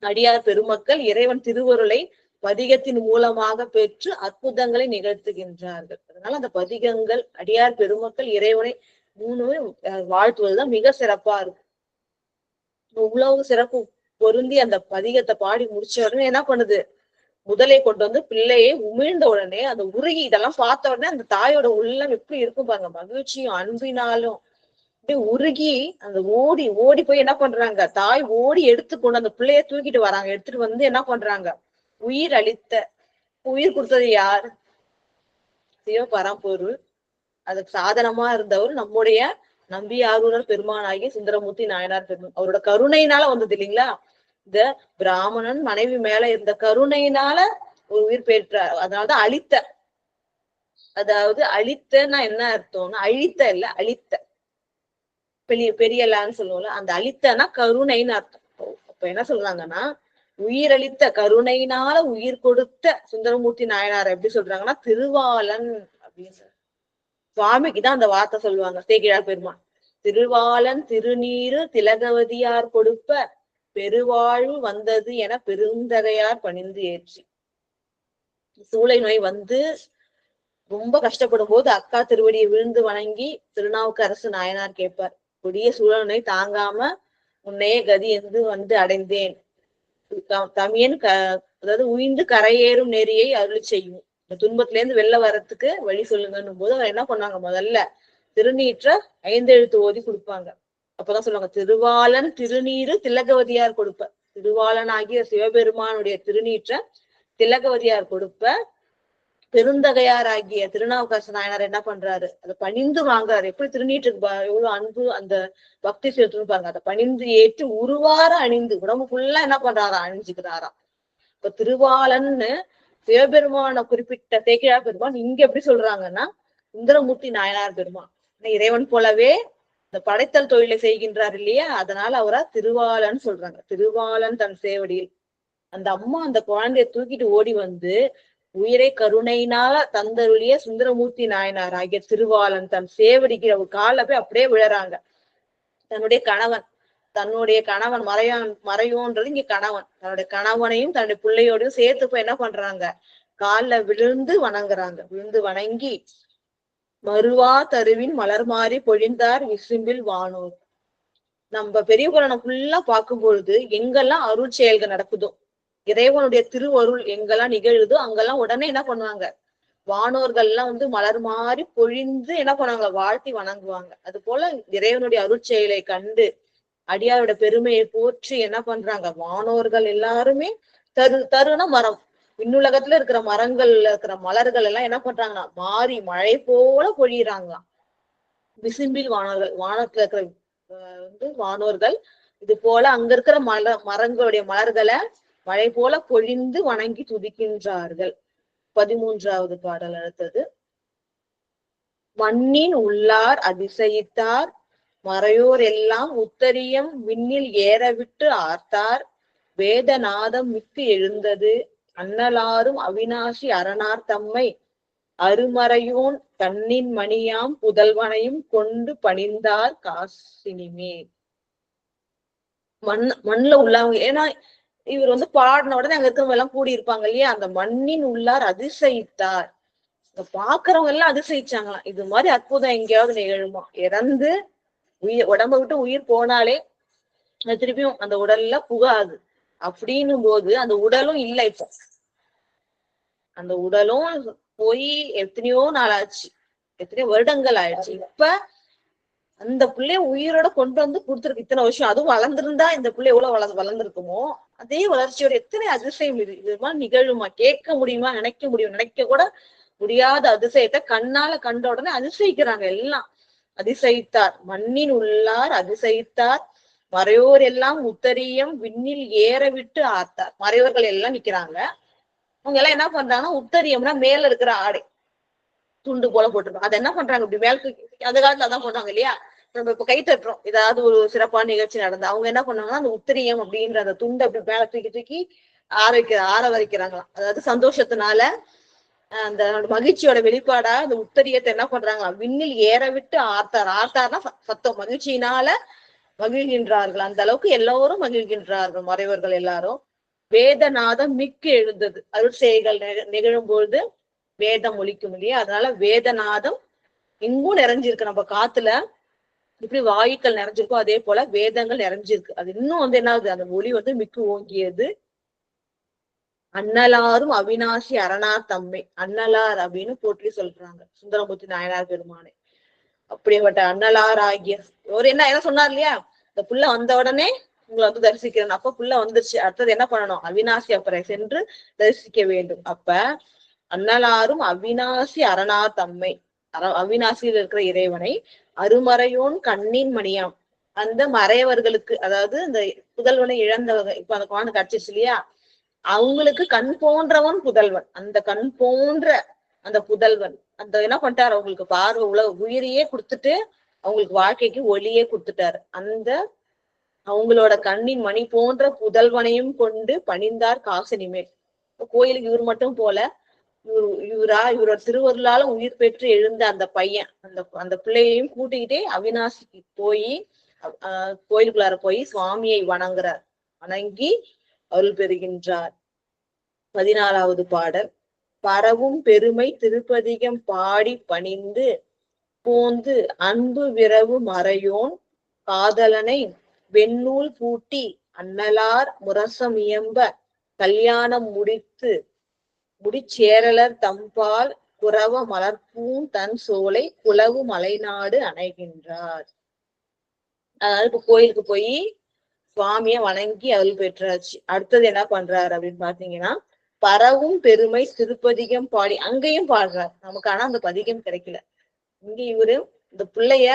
அடியார் பெருமக்கள் இறைவன் திருவருளை பதிகத்தின் மூலமாக பெற்று அற்புதங்களை நிகழ்த்துகின்றார்கள். அதனால அந்த பதிகங்கள், அடியார் பெருமக்கள் இறைவனை 3 வாழ்த்துவதுதான் மிக சிறப்பா இருக்கு. இவ்வளவு சிறப்பு பொருந்தி அந்த பதிகத்தை பாடி முடிச்ச உடனே என்ன பண்ணுது, முதலை கொண்டு வந்து பிள்ளையை உமிழ்ந்த உடனே அந்த உருகி, இதெல்லாம் பார்த்த உடனே அந்த தாயோட உள்ளம் எப்படி இருக்கும் பாருங்க, மகிழ்ச்சியும் அன்பினாலும் அப்படியே உருகி அந்த ஓடி போய் என்ன பண்றாங்க, தாய் ஓடி எடுத்துக்கொண்டு அந்த பிள்ளைய தூக்கிட்டு வராங்க. எடுத்துட்டு வந்து என்ன பண்றாங்க, உயிர் கொடுத்தது யார், சிவபரம்பொருள். அதுக்கு சாதனமா இருந்தவர் நம்முடைய நம்பி ஆரூரர் பெருமானாகிய சுந்தரமூர்த்தி நாயனார் பெருமான். அவரோட கருணையினால வந்தது இல்லைங்களா. இந்த பிராமணன் மனைவி மேல இருந்த கருணையினால ஒரு உயிர் பெற்றார். அதனாலதான் அழித்த, அதாவது அழித்தன்னா என்ன அர்த்தம்னா, அழித்த இல்ல, அழித்த பெரியலான்னு சொல்லுவோம்ல, அந்த அழித்தனா கருணைன்னு அர்த்தம். அப்ப என்ன சொல்றாங்கன்னா, உயிரளித்த கருணையினால உயிர் கொடுத்த சுந்தரமூர்த்தி நாயனார் எப்படி சொல்றாங்கன்னா, திருவாளன் அப்படின்னு. சுவாமிக்கு தான் அந்த வார்த்தை சொல்லுவாங்க சேக்கிழார் பெருமான். திருவாளன் திருநீரு திலகவதியார் கொடுப்ப பெருவாழ்வு வந்தது என பெருந்தகையார் பணிந்து ஏற்றி. சூளை நோய் வந்து ரொம்ப கஷ்டப்படும் போது அக்கா திருவடியை விழுந்து வணங்கி திருநாவுக்கரசு நாயனார் கேட்பார், கொடிய சூழல் நோய் தாங்காம உன்னையே கதி என்று வந்து அடைந்தேன், தமியன் அதாவது உயிர்ந்து கரையேறும் நெறியை அருளி செய்யும், இந்த துன்பத்துல இருந்து வெளில வர்றதுக்கு வழி சொல்லுங்கன்னும் போது அவர் என்ன பண்ணாங்க, முதல்ல திருநீற்ற 5 எழுத்து ஓதி கொடுப்பாங்க. அப்பதான் சொல்லுவாங்க, திருவாளன் திருநீரு திலகவதியார் கொடுப்ப. திருவாளன் ஆகிய சிவபெருமானுடைய திருநீற்ற திலகவதியார் கொடுப்ப பெருந்தகையார் ஆகிய திருநாவுக்கரசு நாயனார் என்ன பண்றாரு, அதை பணிந்து வாங்குறாரு. எப்படி திருநீற்றுக்கு எவ்வளவு அன்பு அந்த பக்தி செலுத்துன்னு பாருங்க. அதை பணிந்து ஏற்று உருவார அணிந்து உடம்புக்குள்ள என்ன பண்றாரா, அணிஞ்சுக்கிறாராம். இப்ப திருவாளன்னு சிவபெருமான குறிப்பிட்ட சேக்கிழார் பெருமான் இங்க எப்படி சொல்றாங்கன்னா சுந்தரமூர்த்தி நாயனார் பெருமான் இறைவன் போலவே இந்த படைத்தல் தொழிலை செய்கின்றார் இல்லையா, அதனால அவரை திருவாளன் சொல்றாங்க. திருவாளன் தன் சேவடியில் அந்த அம்மா அந்த குழந்தைய தூக்கிட்டு ஓடி வந்து உயிரை கருணையினால தந்தருளிய சுந்தரமூர்த்தி நாயனார் ஆகிய திருவாளன் தன் சேவடிக்கு அவர் கால போய் அப்படியே விழறாங்க. தன்னுடைய கணவன் மறையோன்றது இங்க கணவன், தன்னுடைய கணவனையும் தன்னுடைய பிள்ளையோடையும் சேர்த்து போய் என்ன பண்றாங்க, காலில் விழுந்து வணங்குறாங்க. விழுந்து வணங்கி மறுவா தருவின் மலர் மாறி பொழிந்தார் விசும்பில் வானோர். நம்ம பெரிய புராணம் ஃபுல்லா பார்க்கும் பொழுது எங்கெல்லாம் அருள் செயல்கள் நடக்குதோ, இறைவனுடைய திருவருள் எங்கெல்லாம் நிகழுதோ அங்கெல்லாம் உடனே என்ன பண்ணுவாங்க, வானோர்கள் எல்லாம் வந்து மலர் மாறி பொழிந்து என்ன பண்ணுவாங்க, வாழ்த்தி வணங்குவாங்க. அது போல இறைவனுடைய அருட்செயலை கண்டு அடியாரோட பெருமையை போற்றி என்ன பண்றாங்க, வானோர்கள் எல்லாருமே தருனா மரம், விண்ணுலகத்துல இருக்கிற மரங்கள்ல இருக்கிற மலர்கள் எல்லாம் என்ன பண்றாங்கன்னா மாறி மழை போல பொழியறாங்க. விசும்பில் வானோர்கள், வானத்துல இருக்கிற வானோர்கள் இது போல அங்க இருக்கிற மரங்களுடைய மலர்களை மழை போல பொழிந்து வணங்கி துதிக்கின்றார்கள். 13வது பாடல். அடுத்தது, மண்ணின் உள்ளார் அதிசயித்தார் மறையோர் எல்லாம் உத்தரியம் விண்ணில் ஏறவிட்டு ஆர்த்தார் வேதநாதம் மிக்கு எழுந்தது அன்னலாரும் அவிநாசி அரணார் தம்மை அருமறையோன் கண்ணின் மணியாம் புதல்வனையும் கொண்டு பணிந்தார் காசினிமே. மண்ணுல உள்ளவங்க, ஏன்னா இவர் வந்து பாடின உடனே அங்க இருக்கிறவங்க எல்லாம் கூடி இருப்பாங்க இல்லையா, அந்த மண்ணின் உள்ளார் அதிசயித்தார், பாக்குறவங்க எல்லாம் அதிசயிச்சாங்களாம். இது மாதிரி அற்புதம் எங்கேயாவது நிகழுமா, இறந்து உடம்ப விட்டு உயிர் போனாலே திருப்பியும் அந்த உடல்ல புகாது அப்படின்னும் போது அந்த உடலும் இல்லை. இப்போ அந்த உடலும் போய் எத்தனையோ நாள் ஆச்சு, எத்தனையோ வருடங்கள் ஆயிடுச்சு. இப்ப அந்த பிள்ளைய உயிரோட கொண்டு வந்து கொடுத்துருக்கு இத்தனை வருஷம். அதுவும் வளர்ந்துருந்தா இந்த பிள்ளை எவ்வளவு வளர்ந்துருக்குமோ அதே வளர்ச்சியோட எத்தனை அதிசயம் இது மாதிரி நிகழுமா, கேட்க முடியுமா, நினைக்க முடியும், நினைக்க கூட முடியாத அதிசயத்தை கண்ணால கண்ட உடனே அதிசயிக்கிறாங்க எல்லாம். அதிசயித்தார் மண்ணின் உள்ளார் அதிசயித்தார் மறையோர் எல்லாம் உத்தரியம் விண்ணில் ஏற விட்டு ஆர்த்தார். மறையோர்கள் எல்லாம் நிக்கிறாங்க, அவங்க எல்லாம் என்ன பண்றாங்கன்னா உத்தரியம்னா மேல இருக்கிற ஆடை துண்டு போல போட்டுருப்பாங்க. அதை என்ன பண்றாங்க, இப்படி மேல அந்த காலத்துல அதான் போட்டாங்க இல்லையா. நம்ம இப்ப கை தட்டுறோம் ஏதாவது ஒரு சிறப்பான நிகழ்ச்சி நடந்தா, அவங்க என்ன பண்ணாங்கன்னா அந்த உத்தரியம் அப்படின்ற அந்த துண்டை அப்படி மேல தூக்கி ஆற வரைக்கிறாங்களாம். அதாவது சந்தோஷத்தினால அந்த மகிழ்ச்சியோட வெளிப்பாடா அந்த உத்தரியத்தை என்ன பண்றாங்களா விண்ணில் ஏற விட்டு ஆர்த்தார்னா சத்தம், மகிழ்ச்சியினால மகிழ்கின்றார்கள். அந்த அளவுக்கு எல்லோரும் மகிழ்கின்றார்கள் மறைவர்கள் எல்லாரும். வேதநாதம் மிக்கு எழுந்தது, அருட்செய்கள் நிகழும் பொழுது வேதம் ஒலிக்கும் இல்லையா, அதனால வேதநாதம் எங்கும் நிறைஞ்சிருக்கு. நம்ம காத்துல இப்படி வாயுக்கள் நிறைஞ்சிருக்கும் அதே போல வேதங்கள் நிறைஞ்சிருக்கு. அது இன்னும் வந்து என்ன ஆகுது, அந்த ஒளி வந்து மிக்கு ஓங்கியது. அன்னலாரும் அவிநாசி அரணார் தம்மை, அன்னலார் அப்படின்னு போற்றி சொல்றாங்க சுந்தரமூர்த்தி நாயனார் பெருமானை. அப்படிப்பட்ட அன்னலார் ஆகிய ஒரு என்ன சொன்னார் இல்லையா, இந்த புள்ள வந்த உடனே உங்களை வந்து தரிசிக்கிறேன். அப்ப புள்ள வந்துருச்சு, அடுத்தது என்ன பண்ணணும், அவிநாசி அப்பரை சென்று தரிசிக்க வேண்டும். அப்ப அன்னலாரும் அவிநாசி அரணார் தம்மை, அவிநாசியில் இருக்கிற இறைவனை அருமறையோன் கண்ணின் மணியாம், அந்த மறையவர்களுக்கு, அதாவது இந்த புதல்வனை இழந்தவங்க, இப்ப அந்த குழந்தை கிடைச்சிருச்சு இல்லையா, அவங்களுக்கு கண் போன்றவன் புதல்வன். அந்த கண் போன்ற அந்த புதல்வன் அந்த என்ன பண்ணிட்டாரு, அவங்களுக்கு பார்வை உயிரையே கொடுத்துட்டு அவங்களுக்கு வாழ்க்கைக்கு ஒளியே கொடுத்துட்டாரு. அந்த அவங்களோட கண்ணின் மணி போன்ற புதல்வனையும் கொண்டு பணிந்தார் காசினிமேல். கோயிலுக்கு இவர் மட்டும் போல, இவரோட திருவருளால உயிர் பெற்று எழுந்த அந்த பையன் அந்த பிள்ளையையும் கூட்டிக்கிட்டே அவினாசிக்கு போய் கோயிலுக்குள்ளார போய் சுவாமியை வணங்கி அருள் பெறுகின்றார். 14வது பாடல். பரவும் பெருமை திருப்பதிகம் பாடி பணிந்து போந்து அன்பு விரவு மறையோன் காதலனை வெண்ணூல் பூட்டி அன்னலார் முரசம் இயம்ப கல்யாணம் முடிச்சேரலர் தம்பால் குரவ மலர்பூம் தன் சோலை குலவு மலைநாடு அணைகின்றார். அதாவது இப்ப கோயிலுக்கு போய் சுவாமிய வணங்கி அருள் பெற்றாச்சு. அடுத்தது என்ன பண்றாரு அப்படின்னு பாத்தீங்கன்னா, பரவும் பெருமை திருப்பதிகம் பாடி அங்கேயும் பாடுறார். நமக்கு ஆனா அந்த பதிகம் கிடைக்கல. இங்க இவரு இந்த பிள்ளைய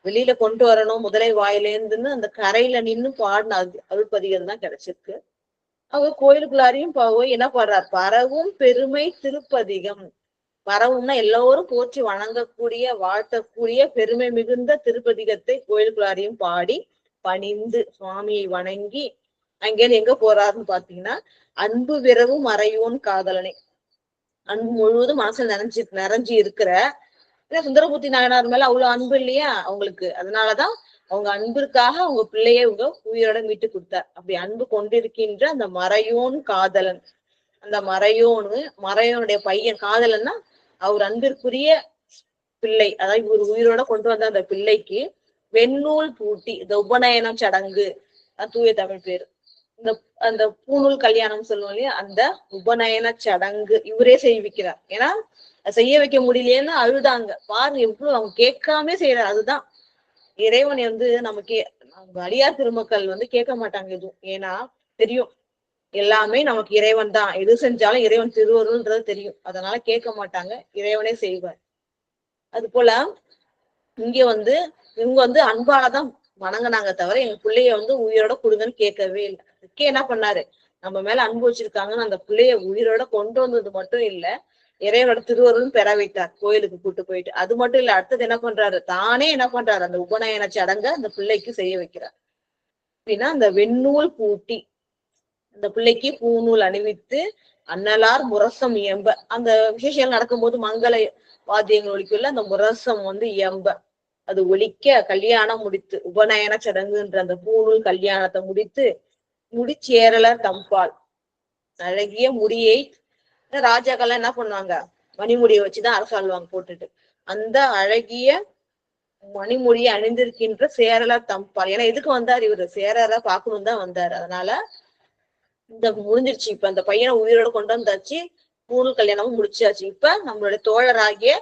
வெளியில கொண்டு வரணும் முதலை வாயிலேருந்துன்னு அந்த கரையில நின்னு பாடின அருள் பதிகம் தான் கிடைச்சிருக்கு. அவர் கோயிலுக்குள்ளாரையும் போய் என்ன பாடுறார்? பரவும் பெருமை திருப்பதிகம். பரவும்னா எல்லோரும் போற்றி வணங்கக்கூடிய வாழ்த்தக்கூடிய பெருமை மிகுந்த திருப்பதிகத்தை கோயிலுக்குள்ளாரையும் பாடி பணிந்து சுவாமியை வணங்கி அங்கேருந்து எங்க போறாருன்னு பாத்தீங்கன்னா, அன்பு விரவு மறையோன் காதலனை. அன்பு முழுவதும் மனசுல நிறைஞ்சு இருக்கிற சுந்தரமூர்த்தி நாயனார் மேல அவ்வளவு அன்பு இல்லையா அவங்களுக்கு. அதனாலதான் அவங்க அன்பிற்காக அவங்க பிள்ளைய இவங்க உயிரோட மீட்டு கொடுத்தார். அப்படி அன்பு கொண்டிருக்கின்ற அந்த மறையோன் காதலன், அந்த மறையோனுடைய பையன் காதலன்னா அவர் அன்பிற்குரிய பிள்ளை, அதாவது இவர் உயிரோட கொண்டு வந்த அந்த பிள்ளைக்கு வெண்ணூல் பூட்டி, இந்த உபநயனம் சடங்கு தூய தமிழ் பேரு, அந்த பூநூல் கல்யாணம் சொல்லுவோம் இல்லையா, அந்த உபநயன சடங்கு இவரே செய்விக்கிறார். ஏன்னா செய்ய வைக்க முடியலன்னு அழுதாங்க. பாருங்க எவ்வளவு அவங்க கேட்காம செய்யறாரு. அதுதான் இறைவனை நமக்கு அடியார் திருமக்கள் கேட்க மாட்டாங்க எதுவும். ஏன்னா தெரியும் எல்லாமே நமக்கு இறைவன் தான், எது செஞ்சாலும் இறைவன் திருவருள்ன்றது தெரியும். அதனால கேட்க மாட்டாங்க, இறைவனே செய்வார். அது போல இங்க இவங்க அன்பாலதான் வணங்கினாங்க தவிர எங்க பிள்ளைய உயிரோட கொடுங்கன்னு கேட்கவே இல்லை. அதுக்கே என்ன பண்ணாரு, நம்ம மேல அன்பு வச்சிருக்காங்கன்னு அந்த பிள்ளைய உயிரோட கொண்டு வந்தது மட்டும் இல்ல, இறைவனோட திருவருளும் பெற வைத்தார் கோயிலுக்கு கூட்டு போயிட்டு. அது மட்டும் இல்ல, அடுத்தது என்ன பண்றாரு, தானே என்ன பண்றாரு, அந்த உபநயன சடங்க அந்த பிள்ளைக்கு செய்ய வைக்கிறார். அப்படின்னா அந்த வெண்ணூல் பூட்டி அந்த பிள்ளைக்கு பூநூல் அணிவித்து அன்னலார் முரசம் இயம்ப, அந்த விசேஷம் நடக்கும்போது மங்கள வாத்தியங்கள் ஒலிக்குள்ள அந்த முரசம் இயம்ப அது ஒலிக்க கல்யாணம் முடித்து உபநயன சடங்குன்ற அந்த பூநூல் கல்யாணத்தை முடிச்சேரலர் தம்பால் அழகிய முடியை ராஜாக்கள்லாம் என்ன பண்ணுவாங்க, மணிமுடியை வச்சுதான் அரசாள்வாங்க போட்டுட்டு. அந்த அழகிய மணிமுடியை அணிந்திருக்கின்ற சேரலர் தம்பால். ஏன்னா எதுக்கு வந்தார் இவரு, சேரரை பார்க்கணும் தான் வந்தாரு. அதனால இந்த முடிஞ்சிருச்சு. இப்ப அந்த பையனை உயிரோட கொண்டு வந்தாச்சு, பூநூல் கல்யாணமும் முடிச்சாச்சு. இப்ப நம்மளுடைய தோழராகிய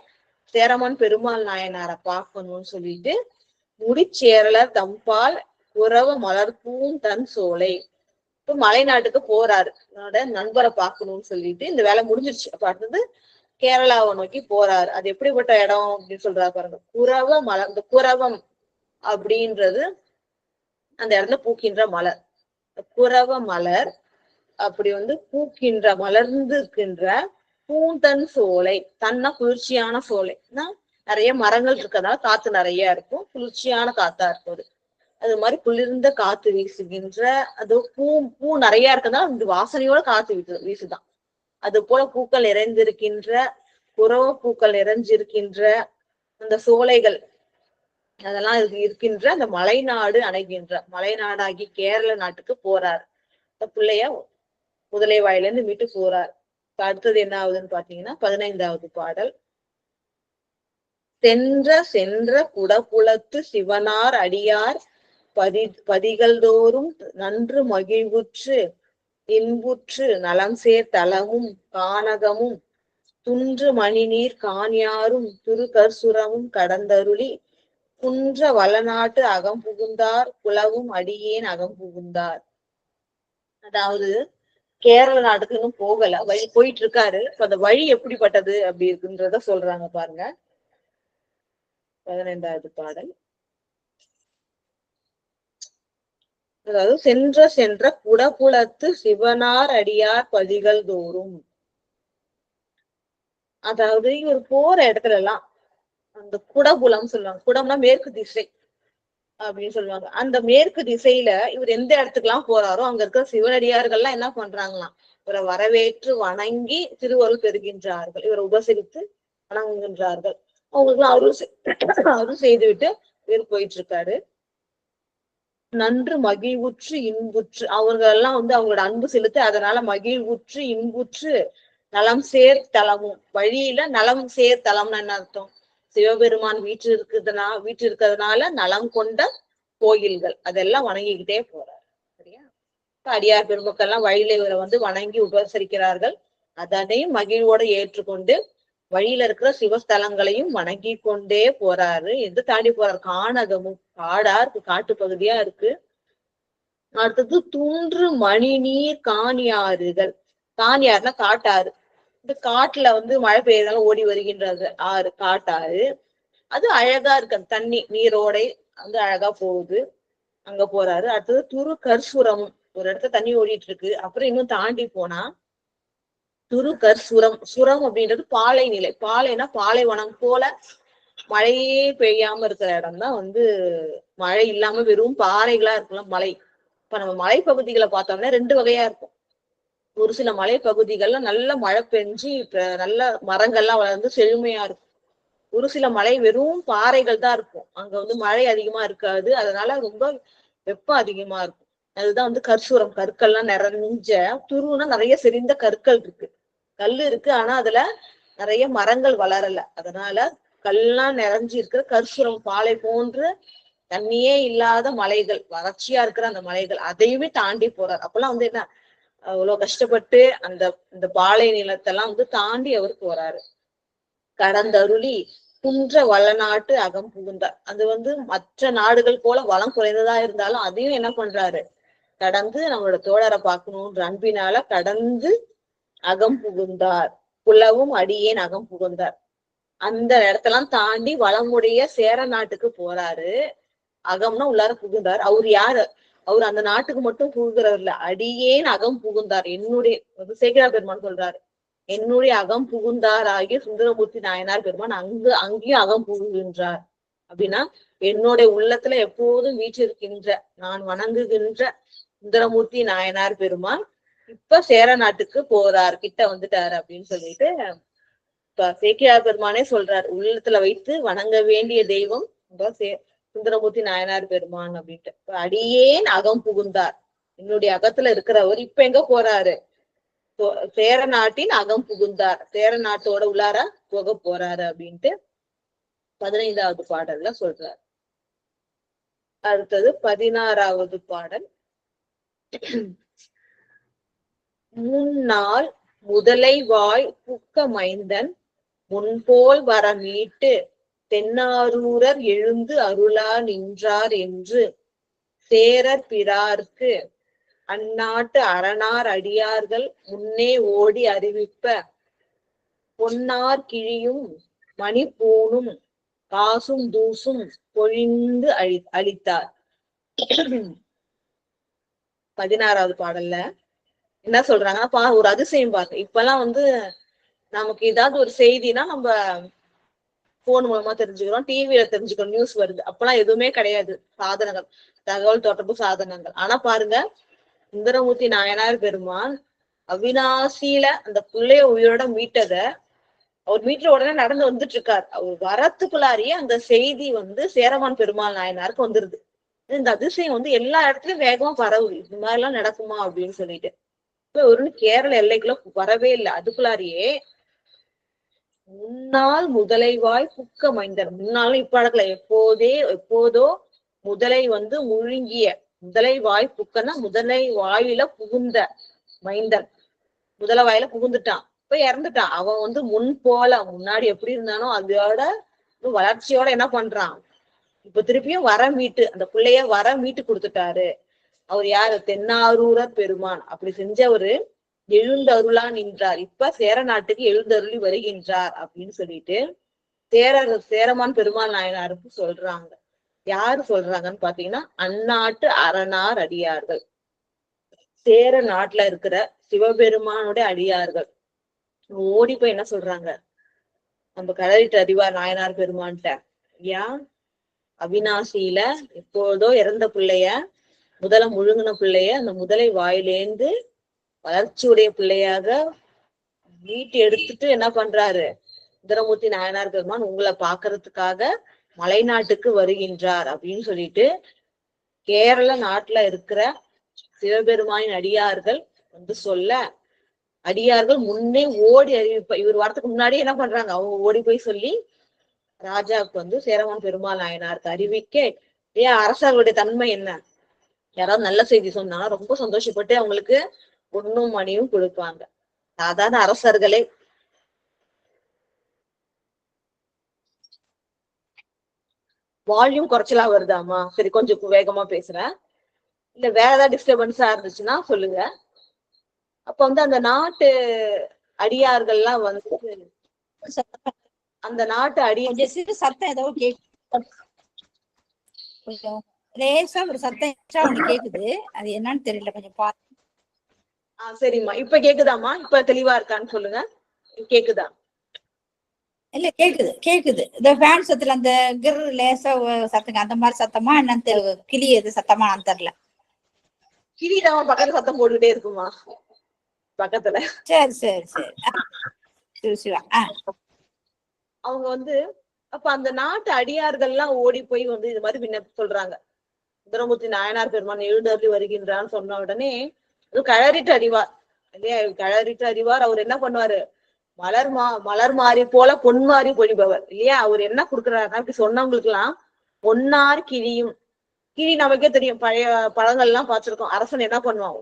சேரமான் பெருமாள் நாயனாரை பார்க்கணும்னு சொல்லிட்டு முடிச்சேரலர் தம்பால் உறவ மலர்பூம் தன் சோலை. இப்ப மலைநாட்டுக்கு போறாரு, என்னோட நண்பரை பார்க்கணும்னு சொல்லிட்டு. இந்த வேலை முடிஞ்சிருச்சு. அப்ப அடுத்தது கேரளாவை நோக்கி போறாரு. அது எப்படிப்பட்ட இடம் அப்படின்னு சொல்றாரு பாருங்க. குரவ மலர், இந்த குரவம் அப்படின்றது அந்த இடத்துல பூக்கின்ற மலர். குரவ மலர் அப்படி பூக்கின்ற மலர்ந்து இருக்கின்ற பூந்தன் சோலை. தன்னா குளிர்ச்சியான சோலைன்னா நிறைய மரங்கள் இருக்கிறதுனால காத்து நிறைய இருக்கும், குளிர்ச்சியான காத்தா இருக்கும். அது மாதிரி குளிர்ந்த காத்து வீசுகின்ற, அது பூ நிறைய இருக்கிறதுனால இந்த வாசனையோட காத்து வீசுதான். அது போல பூக்கள் நிறைந்திருக்கின்ற, புறவ பூக்கள் நிறைஞ்சிருக்கின்ற அந்த சோலைகள் அதெல்லாம் இருக்கின்ற அந்த மலைநாடு அணைகின்ற மலைநாடாகி கேரள நாட்டுக்கு போறார். அந்த பிள்ளைய முதலை வாயிலிருந்து மீட்டு போறார். அடுத்தது என்ன ஆகுதுன்னு பாத்தீங்கன்னா 15வது பாடல். சென்ற குடபுலத்து சிவனார் அடியார் பதிகள் தோறும் நன்று மகிழ்வுற்று இன்புற்று நலம் சேர் தலமும் கானகமும் துன்று மணிநீர் காணியாரும் திருகர்சுரமும் கடந்தருளி குன்ற வளநாட்டு அகம் புகுந்தார் குலவும் அடியேன் அகம் புகுந்தார். அதாவது கேரள நாட்டுக்கு இன்னும் போகல, வழி போயிட்டு இருக்காரு. அந்த வழி எப்படிப்பட்டது அப்படி இருக்குன்றத சொல்றாங்க பாருங்க. 15வது பாடல். அதாவது சென்ற குடபுலத்து சிவனார் அடியார் பதிகள் தோறும். அதாவது இவர் போற இடத்துல எல்லாம் அந்த குடபுலம் சொல்லுவாங்க. குடம்னா மேற்கு திசை. அப்படின்னு சொல்லுவாங்க. அந்த மேற்கு திசையில இவர் எந்த இடத்துக்கு எல்லாம் போறாரோ அங்க இருக்கிற சிவனடியார்கள்லாம் என்ன பண்றாங்களாம், இவரை வரவேற்று வணங்கி திருவருள் பெறுகின்றார்கள், இவரை உபசரித்து வணங்குகின்றார்கள். அவங்களுக்கு அருள் செய்து விட்டு இவர் போயிட்டு இருக்காரு. நன்று மகிழ்வுற்று இன்புற்று, அவர்கள் எல்லாம் அவங்களோட அன்பு செலுத்தி அதனால மகிழ்வுற்று இன்புற்று நலம் சேர் தலமும், வழியில நலம் சேர் தலம்னு என்ன அர்த்தம், சிவபெருமான் வீட்டு இருக்கிறதுனால நலம் கொண்ட கோயில்கள் அதெல்லாம் வணங்கிக்கிட்டே போறாரு. சரியா? அடியார் பெருமக்கள் எல்லாம் வழியில இவரை வணங்கி உபசரிக்கிறார்கள். அதனையும் மகிழ்வோட ஏற்றுக்கொண்டு வழியில இருக்கிற சிவஸ்தலங்களையும் வணங்கி கொண்டே போறாரு. எது தாண்டி போறாரு, கானகமும், காடா இருக்கு, காட்டு பகுதியா இருக்கு. அடுத்தது துன்று மணி நீர் காணியாறுகள், காணியாறுனா காட்டாறு. இந்த காட்டுல மழை பெய்யறதால ஓடி வருகின்றது ஆறு, காட்டாறு. அது அழகா இருக்கு, அந்த தண்ணி நீரோடை அழகா போகுது, அங்க போறாரு. அடுத்தது துரு கர்சூரமும், ஒரு இடத்துல தண்ணி ஓடிட்டு இருக்கு. அப்புறம் இன்னும் தாண்டி போனா துருக்கர் சுரம், சுரம் அப்படின்றது பாலை நிலை. பாலைனா பாலைவனம் போல மழையே பெய்யாம இருக்கிற இடம் தான் மழை இல்லாம வெறும் பாறைகளா இருக்கலாம் மலை. இப்ப நம்ம மலைப்பகுதிகளை பார்த்தோம்னா ரெண்டு வகையா இருக்கும். ஒரு சில மலைப்பகுதிகள்ல நல்ல மழை பெஞ்சு நல்ல மரங்கள்லாம் வளர்ந்து செழுமையா இருக்கும். ஒரு சில மலை வெறும் பாறைகள் தான் இருக்கும், அங்க மழை அதிகமா இருக்காது, அதனால ரொம்ப வெப்பம் அதிகமா இருக்கும். அதுதான் கர்சூரம், கற்கள்லாம் நிறைஞ்ச, துருவுனா நிறைய செறிந்த கற்கள் இருக்கு, கல் இருக்கு, ஆனா அதுல நிறைய மரங்கள் வளரல, அதனால கல்லாம் நிறைஞ்சு இருக்கிற கர்சூரம், பாலை போன்று தண்ணியே இல்லாத மலைகள், வறட்சியா இருக்கிற அந்த மலைகள், அதையுமே தாண்டி போறார். அப்பெல்லாம் என்ன அவ்வளவு கஷ்டப்பட்டு இந்த பாலை நிலத்தெல்லாம் தாண்டி அவர் போறாரு. கடந்தருளி குன்ற வளநாட்டு அகம் புகுந்தார். அது மற்ற நாடுகள் போல வளம் குறைந்ததா இருந்தாலும் அதையும் என்ன பண்றாரு, கடந்து நம்மளோட தோழரை பார்க்கணும்ன்ற அன்பினால கடந்து அகம் புகுந்தார். புலவும் அடியேன் அகம் புகுந்தார். அந்த இடத்தெல்லாம் தாண்டி வளமுடைய சேர நாட்டுக்கு போறாரு. அகம்னா உள்ளார புகுந்தார். அவர் யாரு, அவர் அந்த நாட்டுக்கு மட்டும் புகுகிறவர் இல்ல, அடியேன் அகம் புகுந்தார். என்னுடைய சேக்கிழார் பெருமான் சொல்றாரு, என்னுடைய அகம் புகுந்தார் ஆகிய சுந்தரமூர்த்தி நாயனார் பெருமான் அங்கேயும் அகம் புகுகின்றார். அப்படின்னா என்னுடைய உள்ளத்துல எப்போதும் வீற்றிருக்கின்ற, நான் வணங்குகின்ற சுந்தரமூர்த்தி நாயனார் பெருமான் இப்ப சேர நாட்டுக்கு போறார், கிட்ட வந்துட்டாரு அப்படின்னு சொல்லிட்டு இப்ப சேக்கிழார் பெருமானே சொல்றாரு, உள்ளத்துல வைத்து வணங்க வேண்டிய தெய்வம் சுந்தரமூர்த்தி நாயனார் பெருமான் அப்படின்ட்டு. அடியேன் அகம் புகுந்தார், என்னுடைய அகத்துல இருக்கிறவர் இப்ப எங்க போறாரு, சேர நாட்டின் அகம் புகுந்தார், சேர நாட்டோட உள்ளார போக போறாரு அப்படின்ட்டு 15வது பாடல்ல சொல்றாரு. அடுத்தது 16வது பாடல். முன்னாள் முதலை வாய் புக்க மைந்தன் முன்போல் வர மீட்டு தென்னாரூரர் எழுந்து அருளா நின்றார் என்று சேரர் பிறார்க்கு அந்நாட்டு அரணார் அடியார்கள் முன்னே ஓடி அறிவிப்ப பொன்னார் கிழியும் மணிப்பூணும் காசும் தூசும் பொழிந்து அளித்தார். 16வது பாடல்ல என்ன சொல்றாங்கன்னா, ஒரு அதிசயம் பாருங்க. இப்பெல்லாம் நமக்கு ஏதாவது ஒரு செய்தினா நம்ம போன் மூலமா தெரிஞ்சுக்கிறோம், டிவியில தெரிஞ்சுக்கிறோம், நியூஸ் வருது. அப்பெல்லாம் எதுவுமே கிடையாது சாதனங்கள், தகவல் தொடர்பு சாதனங்கள். ஆனா பாருங்க, சுந்தரமூர்த்தி நாயனார் பெருமான் அவிநாசியில அந்த பிள்ளைய உயிரோட மீட்டத அவர் மீட்டர் உடனே நடந்து வந்துட்டு இருக்காரு. அவர் வரத்துக்குள்ளாரியே அந்த செய்தி சேரமான் பெருமாள் நாயனாருக்கு வந்துருது. இந்த அதிசயம் எல்லா இடத்துலயும் வேகமா பரவுது. இந்த மாதிரி எல்லாம் நடக்குமா அப்படின்னு சொல்லிட்டு இப்ப ஒரு கேரள எல்லைக்குள்ள வரவே இல்லை. அதுக்குள்ளாரியே முன்னாள் முதலைவாய் புக்க மைந்தன், முன்னாலும் இப்ப நடக்கல, எப்போதோ முதலை முழுங்கிய, முதலை வாய் புக்கன்னா முதலை வாயில புகுந்த மைந்தன், முதலை வாயில புகுந்துட்டான், இப்ப இறந்துட்டான். அவன் முன் போல முன்னாடி எப்படி இருந்தானோ அதோட வளர்ச்சியோட என்ன பண்றான், இப்ப திருப்பியும் வர மீட்டு அந்த பிள்ளைய வர மீட்டு கொடுத்துட்டாரு. அவர் யாரு, தென்னாரூரர் பெருமான். அப்படி செஞ்சவரு எழுந்தருளா நின்றார், இப்ப சேர நாட்டுக்கு எழுந்தருளி வருகின்றார் அப்படின்னு சொல்லிட்டு சேரமான் பெருமாள் நாயனாருக்கு சொல்றாங்க. யாரு சொல்றாங்கன்னு பாத்தீங்கன்னா, அந்நாட்டு அரணார் அடியார்கள், சேர நாட்டுல இருக்கிற சிவபெருமானுடைய அடியார்கள் ஓடி போய் என்ன சொல்றாங்க, நம்ம கடலிட்டு அறிவார் நாயனார் பெருமான்ட்ட, ஐயா அவிநாசியில எப்போதோ இறந்த பிள்ளைய முதல முழுங்கின பிள்ளைய அந்த முதலை வாயிலேந்து வளர்ச்சியுடைய பிள்ளையாக மீட்டு எடுத்துட்டு என்ன பண்றாரு, சுந்தரமூர்த்தி நாயனார் பெருமான் உங்களை பாக்குறதுக்காக மலைநாட்டுக்கு வருகின்றார் அப்படின்னு சொல்லிட்டு கேரள நாட்டுல இருக்கிற சிவபெருமானின் அடியார்கள் வந்து சொல்ல, அடியார்கள் முன்னே ஓடி அறிவிப்ப இவர் வரத்துக்கு முன்னாடியே என்ன பண்றாங்க, அவங்க ஓடி போய் சொல்லி ராஜாவுக்கு வந்து சேரமான் பெருமாள் நாயனாருக்கு அறிவிக்க, ஏன் அரசர்களுடைய தன்மை என்ன, யாராவது நல்ல செய்தி சொன்னாங்கன்னா ரொம்ப சந்தோஷப்பட்டு அவங்களுக்கு பொண்ணும் மணியும் கொடுப்பாங்க. சாதாரண அரசர்களே. வால்யூம் குறைச்சலா வருதாமா? சரி, கொஞ்சம் வேகமா பேசுறேன். இல்ல வேற ஏதாவது டிஸ்டர்பன்ஸா இருந்துச்சுன்னா சொல்லுங்க. அப்ப வந்து அந்த நாட்டு அடியார்கள்லாம் வந்து அந்த நாட்டு கொஞ்சம் சிறு சத்தம் ஏதோ கொஞ்சம் லேசா ஒரு சத்தம் ஒண்ணு கேக்குது, அது என்னன்னு தெரியல, கொஞ்சம் பாத்து. சரிம்மா, இப்ப கேக்குதாமா? இப்ப தெளிவா இருக்கான்னு சொல்லுங்க. கேக்குதா? இல்ல கேக்குது கேக்குது. இந்த ஃபேன் சத்துல அந்த கிர் லேசா சத்தங்க அந்த மாதிரி சத்தமா என்னன்னு கிளி எது சத்தமா தெரியல. கிளிதாமா பக்கத்துல சத்தம் போட்டுட்டே இருக்குமா பக்கத்துல? சரி சரி சரி சிவா. அவங்க வந்து அப்ப அந்த நாட்டு அடியார்கள்லாம் ஓடி போய் வந்து இது மாதிரி விண்ணப்ப சொல்றாங்க, சுந்தரமூர்த்தி நாயனார் பெருமான் எழுந்தருளி வருகின்றான்னு சொன்ன உடனே அது கழறிட்டு அறிவார் இல்லையா? கழறிட்டு அறிவார். அவர் என்ன பண்ணுவாரு, மலர் மாறி போல பொன் மாறி பொழிபவர் இல்லையா? அவர் என்ன கொடுக்குறாருன்னா, இப்படி சொன்னவங்களுக்கு எல்லாம் பொன்னார் கிழியும், கிளி நமக்கே தெரியும், பழைய பழங்கள் எல்லாம் பார்த்திருக்கோம். அரசன் என்ன பண்ணுவான்,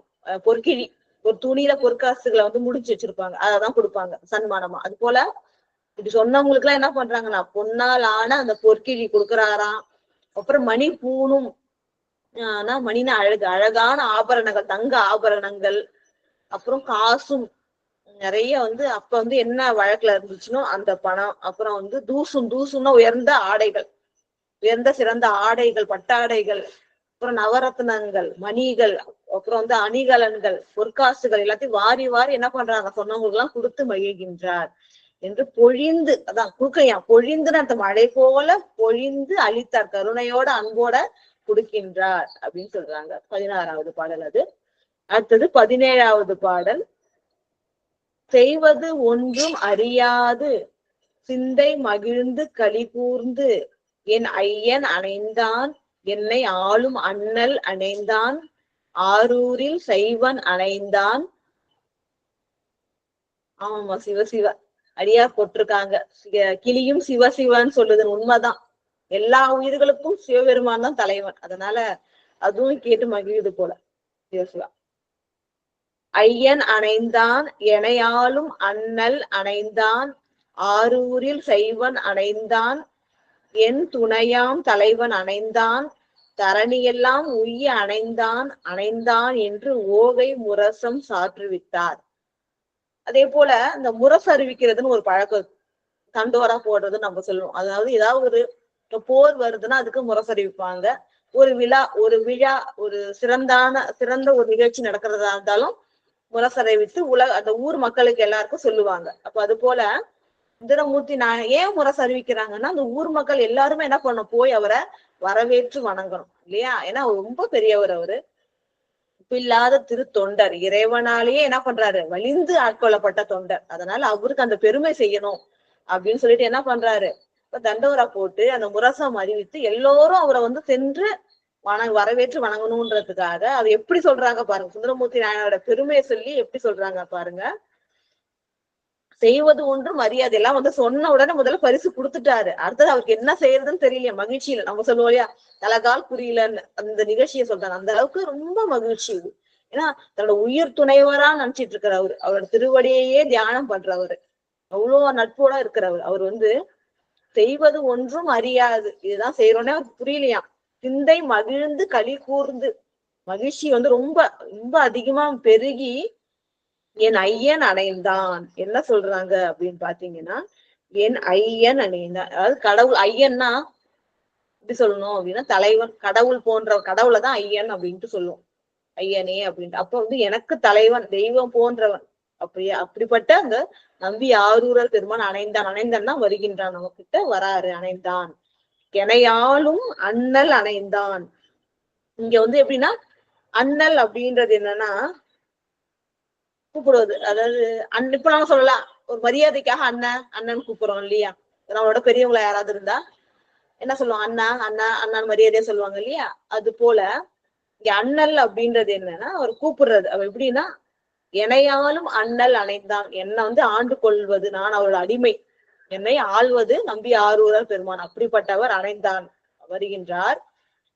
பொற்கிழி ஒரு துணியில பொற்காசுகளை வந்து முடிச்சு வச்சிருப்பாங்க, அதான் கொடுப்பாங்க சன்மானமா. அது போல இப்படி சொன்னவங்களுக்கு எல்லாம் என்ன பண்றாங்கன்னா பொன்னால் ஆன அந்த பொற்கிழி கொடுக்குறாராம். அப்புறம் மணி பூணும், மணின அழகான ஆபரணங்கள், தங்க ஆபரணங்கள், அப்புறம் காசும் நிறைய வந்து அப்ப வந்து என்ன வழக்குல இருந்துச்சுன்னோ அந்த பணம், அப்புறம் வந்து தூசும்னா உயர்ந்த ஆடைகள், உயர்ந்த சிறந்த ஆடைகள், பட்டாடைகள், அப்புறம் நவரத்னங்கள், மணிகள், அப்புறம் வந்து அணிகலன்கள், பொற்காசுகள் எல்லாத்தையும் வாரி வாரி என்ன பண்றாங்க, சொன்னவங்களுக்கு எல்லாம் கொடுத்து மகிழ்கின்றார் என்று பொழிந்து, அதான் குறுக்கையா பொழிந்துன்னு அர்த்தம், மழை போல பொழிந்து அளித்தார், கருணையோட அன்போட கொடுக்கின்றார் அப்படின்னு சொல்றாங்க. 16வது பாடல் அது. அடுத்தது 17வது பாடல். செய்வது ஒன்றும் அறியாது சிந்தை மகிழ்ந்து களி கூர்ந்து என் ஐயன் அணைந்தான் என்னை ஆளும் அண்ணல் அணைந்தான் ஆரூரில் செய்வன் அணைந்தான். ஆமாமா, சிவசிவ அடியார் போட்டிருக்காங்க. கிளியும் சிவசிவன்னு சொல்லுது, உண்மைதான். எல்லா உயிர்களுக்கும் சிவபெருமான் தான் தலைவன், அதனால அதுவும் கேட்டு மகிழ்வது போல. சிவசிவா. ஐயன் அணைந்தான் எனையாளும் அண்ணல் அணைந்தான் ஆரூரில் செய்வன் அணைந்தான் என் துணையாம் தலைவன் அணைந்தான் தரணியெல்லாம் உய்ய அணைந்தான் என்று ஓகை முரசம் சாற்றுவித்தார். அதே போல இந்த முரசு அறிவிக்கிறதுன்னு ஒரு பழக்கம், தண்டோரா போடுறதுன்னு நம்ம சொல்லுவோம். அதாவது ஏதாவது ஒரு போர் வருதுன்னா அதுக்கு முரசு அறிவிப்பாங்க. ஒரு விழா ஒரு சிறந்த ஒரு நிகழ்ச்சி நடக்கிறதா இருந்தாலும் முரசறிவித்து அந்த ஊர் மக்களுக்கு எல்லாருக்கும் சொல்லுவாங்க. அப்ப அது போல சுந்தரமூர்த்தி ஏன் முரசு அறிவிக்கிறாங்கன்னா, அந்த ஊர் மக்கள் எல்லாருமே என்ன பண்ணணும், போய் அவரை வரவேற்று வணங்கணும் இல்லையா? ஏன்னா ரொம்ப பெரியவர் அவரு, இல்லாத திருத்தொண்டர், இறைவனாலேயே என்ன பண்றாரு, வலிந்து ஆட்கொள்ளப்பட்ட தொண்டர். அதனால அவருக்கு அந்த பெருமை செய்யணும் அப்படின்னு சொல்லிட்டு என்ன பண்றாரு, இப்ப தண்டோரா போட்டு அந்த முரசம் அறிவித்து எல்லோரும் அவரை வந்து சென்று வரவேற்று வணங்கணும்ன்றதுக்காக அது எப்படி சொல்றாங்க பாருங்க. சுந்தரமூர்த்தி நாயனோட பெருமையை சொல்லி எப்படி சொல்றாங்க பாருங்க. செய்வது ஒன்றும் மரியாதை எல்லாம் வந்து சொன்ன உடனே முதல்ல பரிசு கொடுத்துட்டாரு. அடுத்தது அவருக்கு என்ன செய்யறதுன்னு தெரியலையா, மகிழ்ச்சியில நம்ம சொல்லுவோம் இல்லையா, தலகால் புரியலன்னு, அந்த நிகழ்ச்சியை சொல்றாங்க. அந்த அளவுக்கு ரொம்ப மகிழ்ச்சி. ஏன்னா தன்னோட உயிர் துணைவரா நினைச்சிட்டு இருக்கிறவர், அவரோட திருவடியையே தியானம் பண்றவர், அவ்வளவு நட்போட இருக்கிறவர். அவர் வந்து செய்வது ஒன்றும் அறியாது, இதுதான் செய்யறோன்னே புரியலையாம். சிந்தை மகிழ்ந்து களி கூர்ந்து, மகிழ்ச்சி வந்து ரொம்ப ரொம்ப அதிகமா பெருகி என் ஐயன் அணைந்தான். என்ன சொல்றாங்க அப்படின்னு பாத்தீங்கன்னா, என் ஐயன் அணைந்தான். அதாவது கடவுள் ஐயன்னா எப்படி சொல்லணும் அப்படின்னா, தலைவன், கடவுள் போன்ற கடவுளை தான் ஐயன் அப்படின்ட்டு சொல்லுவோம், ஐயனே அப்படின்ட்டு. அப்ப வந்து எனக்கு தலைவன், தெய்வம் போன்றவன், அப்படிப்பட்ட அந்த நம்பி ஆரூரர் பெருமான் அணைந்தான். அணைந்தான்னா வருகின்றான், நம்ம கிட்ட வராரு, அணைந்தான். எனையாலும் அண்ணல் அணைந்தான். இங்க வந்து எப்படின்னா அண்ணல் அப்படின்றது என்னன்னா கூப்பிடுவது. அதாவது இப்ப நாம சொல்லலாம் ஒரு மரியாதைக்காக அண்ணன் அண்ணன் கூப்பிடுறோம் இல்லையா? நம்மளோட பெரியவங்கள யாராவது இருந்தா என்ன சொல்லுவாங்க? அண்ணா அண்ணா அண்ணன் மரியாதையா சொல்லுவாங்க இல்லையா? அது போல இங்க அண்ணல் அப்படின்றது என்னன்னா அவர் கூப்பிடுறது. அவ எப்படின்னா எனையாலும் அண்ணல் அணைந்தான். என்னை வந்து ஆண்டு கொள்வது, நான் அவரோட அடிமை, என்னை ஆள்வது நம்பி ஆரூரர் பெருமான். அப்படிப்பட்டவர் அணைந்தான் வருகின்றார்.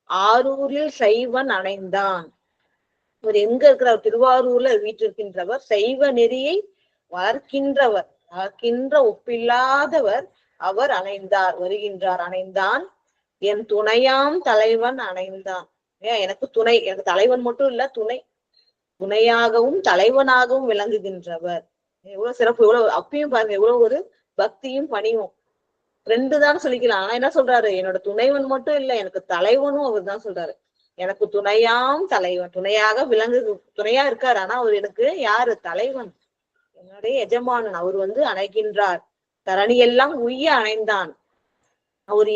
ஆரூரில் சைவன் அணைந்தான். இவர் எங்க இருக்கிறார்? திருவாரூர்ல வீற்றிருக்கின்றவர். சைவ நெறியை வளர்க்கின்ற ஒப்பில்லாதவர். அவர் அணைந்தார், வருகின்றார், அணைந்தான். என் துணையாம் தலைவன் அணைந்தான். எனக்கு துணை, எனக்கு தலைவன் மட்டும் இல்ல, துணையாகவும் தலைவனாகவும் விளங்குகின்றவர். எவ்வளவு சிறப்பு! எவ்வளவு அப்பயும் பாருங்க, எவ்வளவு ஒரு பக்தியும் பணியும். ரெண்டு தான் சொல்லிக்கலாம். ஆனா என்ன சொல்றாரு? என்னோட துணைவன் மட்டும் இல்ல, எனக்கு தலைவனும் அவர் தான் சொல்றாரு. எனக்கு துணையாம் தலைவன், துணையாக துணையா இருக்காரு. ஆனா அவர் எனக்கு யாரு? தலைவன், என்னுடைய எஜமானன். அவர் வந்து அணைகின்றார். தரணி எல்லாம் உய்ய அணைந்தான். அவர்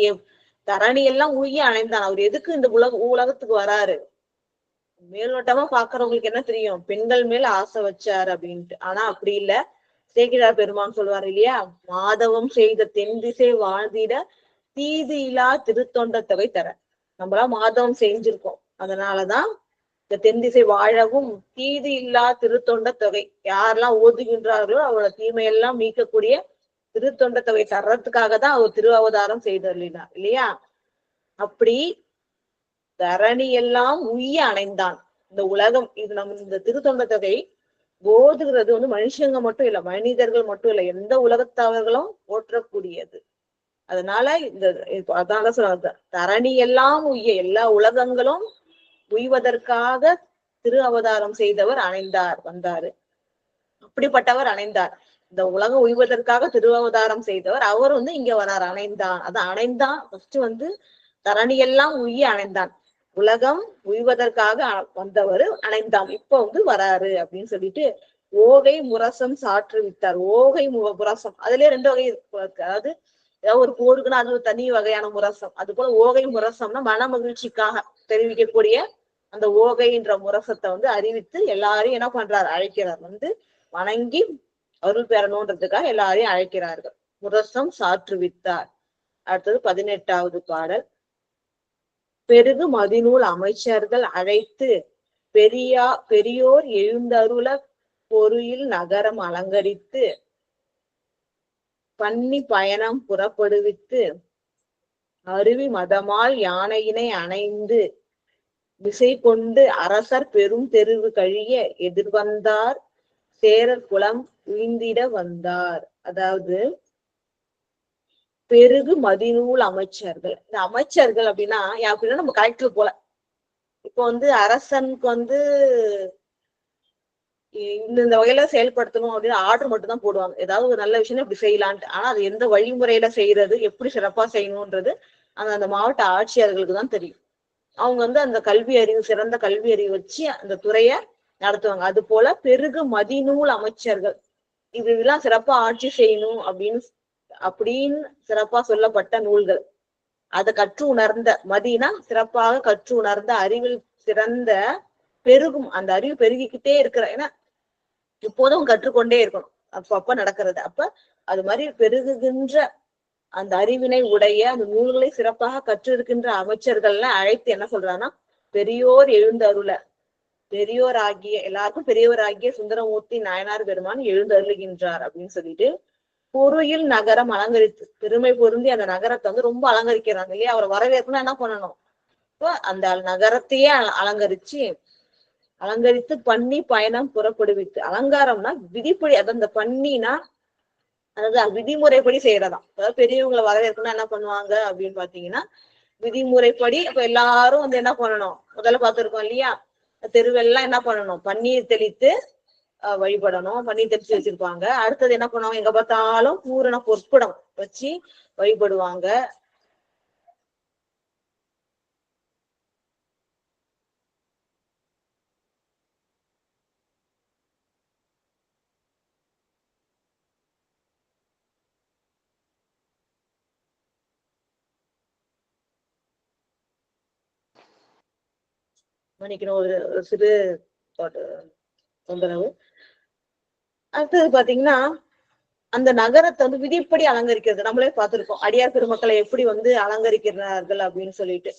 தரணி எல்லாம் உய்ய அணைந்தான். அவர் எதுக்கு இந்த உலகத்துக்கு வராரு? மேலோட்டமா பாக்குறவங்களுக்கு என்ன தெரியும்? பெண்கள் மேல ஆசை வச்சாரு அப்படின்ட்டு. ஆனா அப்படி இல்ல. சேக்கிழார் பெருமான் சொல்வார் இல்லையா? மாதவம் செய்த தென் திசை வாழ்ந்திட தீது இல்லா திருத்தொண்ட தொகை தர. நம்மளாம் மாதவம் செஞ்சிருக்கோம், அதனாலதான் இந்த தென் திசை வாழவும் தீது இல்லா திருத்தொண்ட தொகை, யாரெல்லாம் ஓதுகின்றார்களோ அவரோட தீமையெல்லாம் நீக்கக்கூடிய திருத்தொண்ட தொகை தர்றதுக்காக தான் அவர் திருஅவதாரம் செய்தருளினார் இல்லையா? அப்படி தரணி எல்லாம் உய்ய அணைந்தான். இந்த உலகம், இது நம்ம இந்த திருத்தொண்ட தொகை ஓதுகிறது வந்து மனுஷங்க மட்டும் இல்ல, மனிதர்கள் மட்டும் இல்ல, எந்த உலகத்தவர்களும் போற்றக்கூடியது. அதனால அதனால சொல்றாங்க, தரணி எல்லாம் உய்ய, எல்லா உலகங்களும் உய்வதற்காக திரு அவதாரம் செய்தவர் அணைந்தார், வந்தாரு. அப்படிப்பட்டவர் அணைந்தார். இந்த உலகம் உய்வதற்காக திரு அவதாரம் செய்தவர் அவர் வந்து இங்க வரார், அணைந்தான். அதான் அணைந்தான். ஃபர்ஸ்ட் வந்து தரணி எல்லாம் உய்ய அணைந்தான். உலகம் உய்வதற்காக வந்தவர் அணைந்தான், இப்ப வந்து வராரு அப்படின்னு சொல்லிட்டு ஓகை முரசம் சாற்று வித்தார். ஓகை முரசம், அதுலயே ரெண்டு வகை இருக்கு. அதாவது ஏதாவது ஒரு போருக்குன்னா அது ஒரு தனி வகையான முரசம். அது போல ஓகை முரசம்னா மன மகிழ்ச்சிக்காக தெரிவிக்கக்கூடிய அந்த ஓகைன்ற முரசத்தை வந்து அறிவித்து எல்லாரையும் என்ன பண்றாரு? அழைக்கிறார். வந்து வணங்கி அருள் பெறணுன்றதுக்காக எல்லாரையும் அழைக்கிறார்கள். முரசம் சாற்று வித்தார். அடுத்தது 18வது பாடல். பெருகு மதிநூல் அமைச்சர்கள் அழைத்து பெரியோர் எழுந்தருள பொருளில் நகரம் அலங்கரித்து பன்னி பயணம் புறப்படுவித்து அருவி மதமால் யானையினை அணைந்து விசை கொண்டு அரசர் பெரும் தெருவு கழிய எதிர்வந்தார் சேரர் குலம் உய்ந்திட வந்தார். அதாவது பெருகு மதிநூல் அமைச்சர்கள். இந்த அமைச்சர்கள் அப்படின்னா நம்ம கலெக்டர் போல. இப்போ வந்து அரசனுக்கு வந்து இந்த வகையில செயல்படுத்தணும் அப்படின்னு ஆர்டர் மட்டும் தான் போடுவாங்க. ஏதாவது ஒரு நல்ல விஷயம் இப்படி செய்யலான்ட்டு. ஆனா அது எந்த வழிமுறையில செய்யறது, எப்படி சிறப்பா செய்யணும்ன்றது அந்த மாவட்ட ஆட்சியர்களுக்கு தான் தெரியும். அவங்க வந்து அந்த கல்வி அறிவு, சிறந்த கல்வி அறிவு வச்சு அந்த துறைய நடத்துவாங்க. அது போல பெருகு மதிநூல் அமைச்சர்கள், இதெல்லாம் சிறப்பா ஆட்சி செய்யணும் அப்படின்னு சிறப்பா சொல்லப்பட்ட நூல்கள், அதை கற்று உணர்ந்த, மதினா சிறப்பாக கற்று உணர்ந்த, அறிவில் சிறந்த, பெருகும், அந்த அறிவு பெருகிக்கிட்டே இருக்கிற, ஏன்னா இப்போதும் கற்றுக்கொண்டே இருக்கணும், அப்ப நடக்கிறது. அப்ப அது மாதிரி பெருகுகின்ற அந்த அறிவினை உடைய அந்த நூல்களை சிறப்பாக கற்றிருக்கின்ற அமைச்சர்கள்லாம் அழைத்து என்ன சொல்றாங்கன்னா, பெரியோர் எழுந்தருள, பெரியோர் ஆகிய எல்லாருக்கும் பெரியவர் ஆகிய சுந்தரமூர்த்தி நாயனார் பெருமான் எழுந்தருளுகின்றார் அப்படின்னு சொல்லிட்டு பொருளில் நகரம் அலங்கரித்து, பெருமை பொருந்தி அந்த நகரத்தை வந்து ரொம்ப அலங்கரிக்கிறாங்க இல்லையா? அவரை வரவேற்கணும் என்ன பண்ணணும்? இப்போ அந்த நகரத்தையே அலங்கரித்து பண்ணி பயணம் புறப்படுவித்து, அலங்காரம்னா விதிப்படி, அது அந்த பண்ணினா அதுதான் விதிமுறைப்படி செய்யறதாம். அதாவது பெரியவங்களை வரவேற்கணும் என்ன பண்ணுவாங்க அப்படின்னு பாத்தீங்கன்னா விதிமுறைப்படி. அப்ப எல்லாரும் வந்து என்ன பண்ணணும்? முதல்ல பார்த்திருக்கோம் இல்லையா? தெருவெல்லாம் என்ன பண்ணணும்? பன்னீர் தெளித்து வழிபடணும். பன்னீர் தெளிச்சு வச்சிருப்பாங்க. அடுத்தது என்ன பண்ணுவாங்க? எங்க பார்த்தாலும் பூரண பொற்புடம் வச்சு வழிபடுவாங்க. மன்னிக்கணும், ஒரு சிறு தொந்தரவு. அடுத்தது பாத்தீங்கன்னா அந்த நகரத்தை வந்து விதிப்படி அலங்கரிக்கிறது நம்மளே பார்த்திருக்கோம். அடியார் பெருமக்களை எப்படி வந்து அலங்கரிக்கிறார்கள் அப்படின்னு சொல்லிட்டு.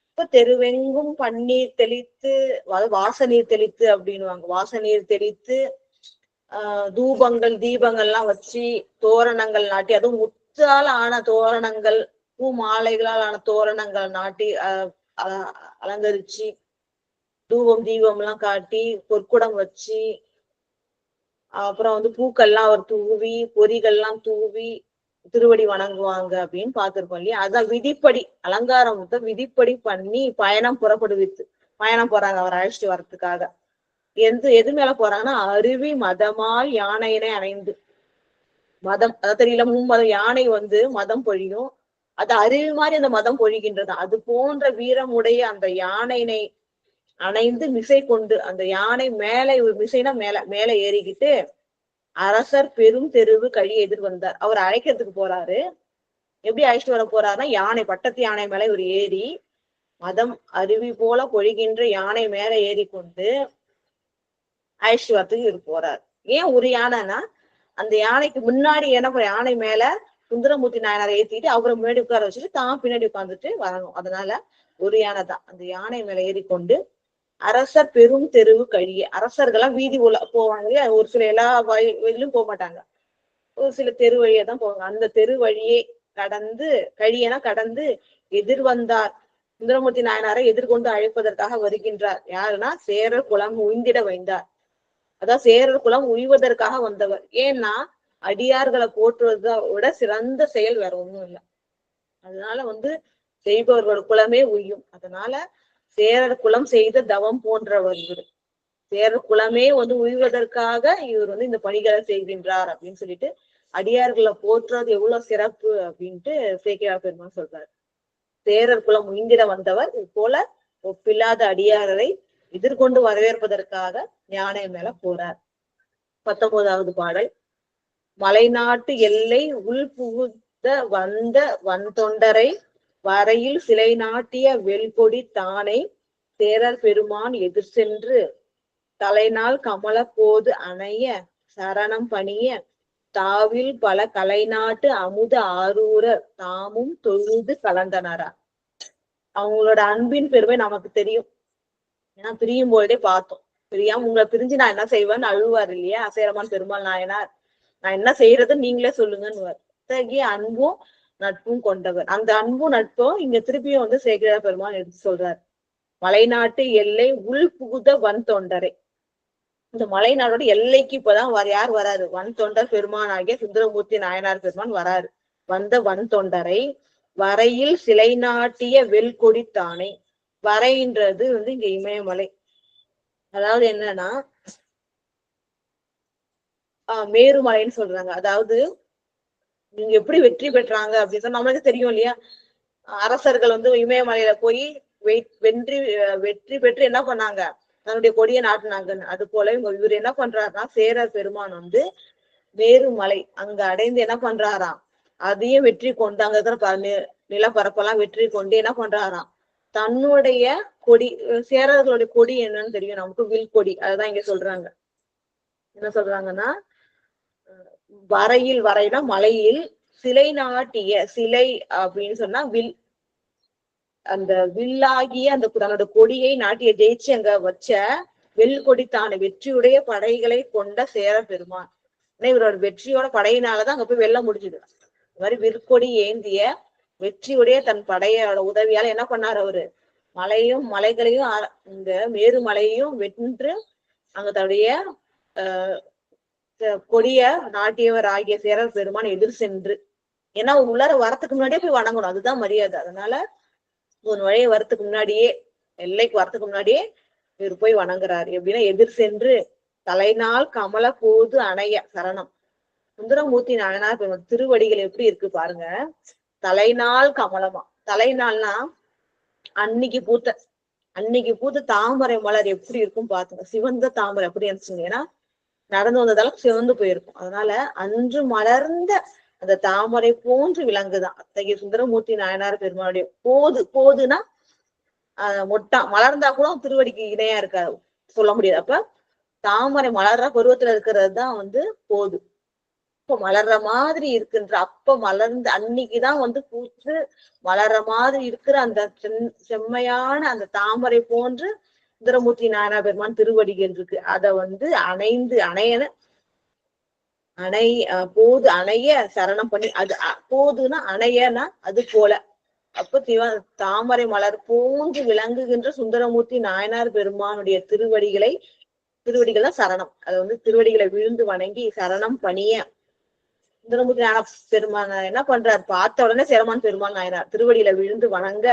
இப்ப தெருவெங்கும் பன்னீர் தெளித்து, வாசநீர் தெளித்து அப்படின்னுவாங்க. வாசநீர் தெளித்து தூபங்கள் தீபங்கள்லாம் வச்சு தோரணங்கள் நாட்டி, அதுவும் முத்தால் ஆன தோரணங்கள், பூ மாலைகளால் ஆன தோரணங்கள் நாட்டி அலங்கரிச்சு, தூபம் தீபம் எல்லாம் காட்டி, பொற்குடம் வச்சு, அப்புறம் வந்து பூக்கள்லாம் அவர் தூவி, பொறிகள்லாம் தூவி திருவடி வணங்குவாங்க அப்படின்னு பார்த்திருக்கோம் இல்லையா. அதான் விதிப்படி அலங்காரம் விதிப்படி பண்ணி பயணம் பயணம் போறாங்க அவர் அழைச்சிட்டு வர்றதுக்காக. எது மேல போறாங்கன்னா, அருவி மதமாய் யானையினை அணைந்து, மதம் அதாவது தெரியல, மும்மதம் யானை வந்து மதம் பொழியும், அது அருவி மாதிரி அந்த மதம் பொழிகின்றது. அது போன்ற வீரமுடைய அந்த யானையினை அணைந்து மிசை கொண்டு, அந்த யானை மேல மிசைனா மேல ஏறிக்கிட்டு அரசர் பெரும் தெருவு கழி எதிர் வந்தார். அவர் அழைக்கிறதுக்கு போறாரு. எப்படி அழைச்சிட்டு வர போறாருன்னா, யானை பட்டத்து யானை மேல இவர் ஏறி மதம் அருவி போல பொழிகின்ற யானை மேல ஏறி கொண்டு அழைச்சிட்டு வரத்துக்கு இவர் போறாரு. ஏன் ஒரு யானைன்னா, அந்த யானைக்கு முன்னாடி யானை மேல சுந்தரமூர்த்தி நாயனாரை ஏத்திட்டு அவரை முன்னாடி உட்கார வச்சுட்டு தான் பின்னாடி உட்கார்ந்துட்டு வரணும். அதனால ஒரு யானை தான். அந்த யானை மேல ஏறிக்கொண்டு அரசர் பெரும் தெருவு கழிய, அரசர்கள்லாம் வீதி போவாங்க இல்லையா, ஒரு சில எல்லா வழியிலும் போக மாட்டாங்க, ஒரு சில தெரு வழியா தான் போவாங்க. அந்த தெரு வழியே கடந்து, கழியனா கடந்து எதிர் வந்தார். சுந்தரமூர்த்தி நாயனாரை எதிர்கொண்டு அழைப்பதற்காக வருகின்றார். யாருன்னா, சேரர் குலம் உய்ந்திட வைந்தார். அதான் சேரர் குலம் உய்வதற்காக வந்தவர். ஏன்னா அடியார்களை போற்றுவதை விட சிறந்த செயல் வேற ஒண்ணும் இல்லை. அதனால வந்து செய்பவர்கள் குலமே உய்யும். அதனால சேரர் குலம் செய்த தவம் போன்றவர் இவர். சேரர் குலமே வந்து உய்வதற்காக இவர் வந்து இந்த பணிகளை செய்கின்றார் அப்படின்னு சொல்லிட்டு, அடியார்களை போற்றுறது எவ்வளவு சிறப்பு அப்படின்ட்டு சேக்கிழார் பெருமான் சொல்றாரு. சேரர் குலம் உய்ந்திட வந்தவர் போல ஒப்பில்லாத அடியாரரை எதிர்கொண்டு வரவேற்பதற்காக யானை மேல போறார். 19வது பாடல். மலைநாட்டு எல்லை உள் புகுத வந்த வன்தொண்டரை வரையில் சிலை நாட்டிய வெல்கொடி தானை சேரர் பெருமான் எதிர் சென்று தலைநாள் கமல போது அணைய சரணம் பணிய தாவில் பல கலைநாட்டு அமுத ஆரூர தாமும் தொழுது கலந்தனரா. அவங்களோட அன்பின் பெருமை நமக்கு தெரியும். ஏன்னா பிரியும் போதே பார்த்தோம். பிரியாம உங்களை பிரிஞ்சு நான் என்ன செய்வேன்னு அழுவார் இல்லையா சேரமான் பெருமாள் நாயனார். நான் என்ன செய்யறது நீங்களே சொல்லுங்கன்னு. அத்தகைய அன்பும் நட்பும் கொண்டவர். அந்த அன்பும் நட்பும் இங்க திருப்பியும் வந்து சேக்கிழார் பெருமான் எடுத்து சொல்றார். மலைநாட்டு எல்லை உள் புகுத வன் தொண்டரை. இந்த மலைநாடோட எல்லைக்கு இப்பதான் யார் வராரு? வன் தொண்டர் பெருமான் ஆகிய சுந்தரமூர்த்தி நாயனார் பெருமான் வராரு. வந்த வன் தொண்டரை வரையில் சிலை நாட்டிய வெல்கொடி தானை. வரைன்றது வந்து இங்க இமயமலை. அதாவது என்னன்னா மேருமலைன்னு சொல்றாங்க. அதாவது நீங்க எப்படி வெற்றி பெற்றாங்க அப்படின்னு சொன்னா நம்மளுக்கு தெரியும் இல்லையா. அரசர்கள் வந்து இமயமலையில போய் வெற்றி பெற்று என்ன பண்ணாங்க? தன்னுடைய கொடியை நாட்டினாங்க. அது போல இவர் என்ன பண்றாருன்னா, சேரர் பெருமான் வந்து மேருமலை அங்க அடைந்து என்ன பண்றாராம், அதையும் வெற்றி கொண்டு அங்க இருக்கிற நிலப்பரப்பெல்லாம் வெற்றி கொண்டு என்ன பண்றாராம், தன்னுடைய கொடி, சேரர்களுடைய கொடி என்னன்னு தெரியும் நமக்கு, வில் கொடி. அதுதான் இங்க சொல்றாங்க. என்ன சொல்றாங்கன்னா, வரைனா மலையில் சிலை நாட்டிய, சிலை அப்படின்னு சொன்னா வில், அந்த வில்லாகிய அந்த தன்னோட கொடியை நாட்டிய ஜெயிச்சு அங்க வச்ச வெல்கொடித்தான வெற்றியுடைய படைகளை கொண்ட சேரர் பெருமான். இவரோட வெற்றியோட படையினாலதான் அங்க போய் வெல்ல முடிஞ்சுது. இந்த மாதிரி விற்கொடி ஏந்திய வெற்றியுடைய தன் படையோட உதவியால என்ன பண்ணாரு அவரு, மலைகளையும் இந்த மேருமலையையும் வென்று அங்க தன்னுடைய கொடிய நாட்டியவர் ஆகிய சேரர் பெருமான் எதிர் சென்று, ஏன்னா உள்ளார வரத்துக்கு முன்னாடியே போய் வணங்கணும், அதுதான் மரியாதை. அதனால ஒரு வழியை வரத்துக்கு முன்னாடியே, எல்லைக்கு வரத்துக்கு முன்னாடியே இவர் போய் வணங்குறாரு. எப்படின்னா எதிர் சென்று தலைநாள் கமல போது அணைய சரணம். சுந்தரமூர்த்தி நாயனார் திருவடிகள் எப்படி இருக்கு பாருங்க. தலைநாள் கமலமா, தலைநாள்னா அன்னைக்கு பூத்த தாமரை மலர் எப்படி இருக்கும் பாத்துங்க. சிவந்த தாமரை எப்படி இருந்துச்சுங்க, ஏன்னா நடந்து வந்ததால சிவந்து போயிருக்கும். அதனால அன்று மலர்ந்த அந்த தாமரை போன்று விளங்குதான் அத்தகைய சுந்தரமூர்த்தி நாயனார் பெருமாளுடைய போதுனா மொட்டா மலர்ந்தா கூட திருவடிக்கு இணையா இருக்காது, சொல்ல முடியாது. அப்ப தாமரை மலர்ற பருவத்துல இருக்கிறது தான் வந்து போது. இப்ப மலர்ற மாதிரி இருக்குன்ற அப்ப மலர்ந்து அன்னைக்குதான் வந்து பூத்து மலர்ற மாதிரி இருக்கிற அந்த செம்மையான அந்த தாமரை போன்று சுந்தரமூர்த்தி நாயனார் பெருமான் திருவடிகள் இருக்கு. அத வந்து போது அணைய சரணம் பண்ணி அது போதுன்னா அணையனா அது போல. அப்ப தாமரை மலர் போன்று விளங்குகின்ற சுந்தரமூர்த்தி நாயனார் பெருமானுடைய திருவடிகள் தான் சரணம். அது வந்து திருவடிகளை விழுந்து வணங்கி சரணம் பணிய சுந்தரமூர்த்தி நாயனார் பெருமான் என்ன பண்றார், பார்த்த உடனே சேரமான் பெருமான் நாயனார் திருவடியில விழுந்து வணங்க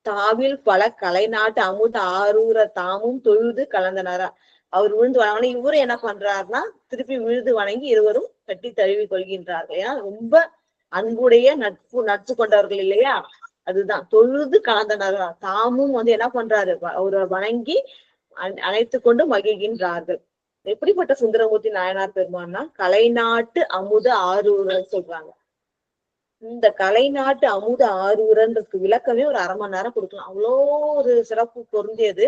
தாவில் பல கலைநாட்டு அமுத ஆரூர தாமும் தொழுது கலந்தனாரா. அவர் விழுந்து வணங்கினா இவரு என்ன பண்றாருன்னா திருப்பி விழுந்து வணங்கி இருவரும் கட்டி தழுவி கொள்கின்றார்கள். ஏன்னா ரொம்ப அன்புடைய நட்பு கொண்டவர்கள் இல்லையா, அதுதான் தொழுது கலந்தனாரா. தாமும் வந்து என்ன பண்றாரு, அவரை வணங்கி அழைத்து கொண்டு மகிழ்கின்றார்கள். எப்படிப்பட்ட சுந்தரமூர்த்தி நாயனார் பெருமான்னா கலைநாட்டு அமுத ஆரூரன்னு சொல்றாங்க. இந்த கலைநாட்டு அமுத ஆரூரன்றதுக்கு விளக்கமே ஒரு 1/2 மணி நேரம் கொடுக்கலாம், அவ்வளோ ஒரு சிறப்பு பொருந்தியது.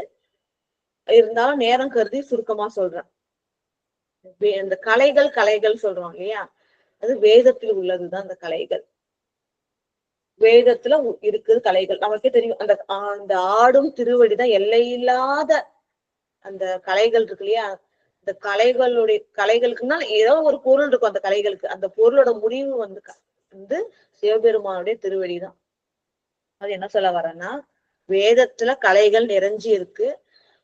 இருந்தாலும் நேரம் கருதி சுருக்கமா சொல்றேன். இந்த கலைகள் சொல்றோம் இல்லையா, அது வேதத்தில் உள்ளதுதான். அந்த கலைகள் வேதத்துல இருக்குது கலைகள் நமக்கே தெரியும். அந்த ஆடும் திருவடிதான் எல்லையில்லாத அந்த கலைகள் இருக்கு இல்லையா. இந்த கலைகளுக்குன்னா ஏதோ ஒரு பொருள் இருக்கும் அந்த கலைகளுக்கு. அந்த பொருளோட முடிவு வந்து சிவபெருமானுடைய திருவடிதான். அது என்ன சொல்ல வரேன்னா, வேதத்துல கலைகள் நிறைஞ்சி இருக்கு.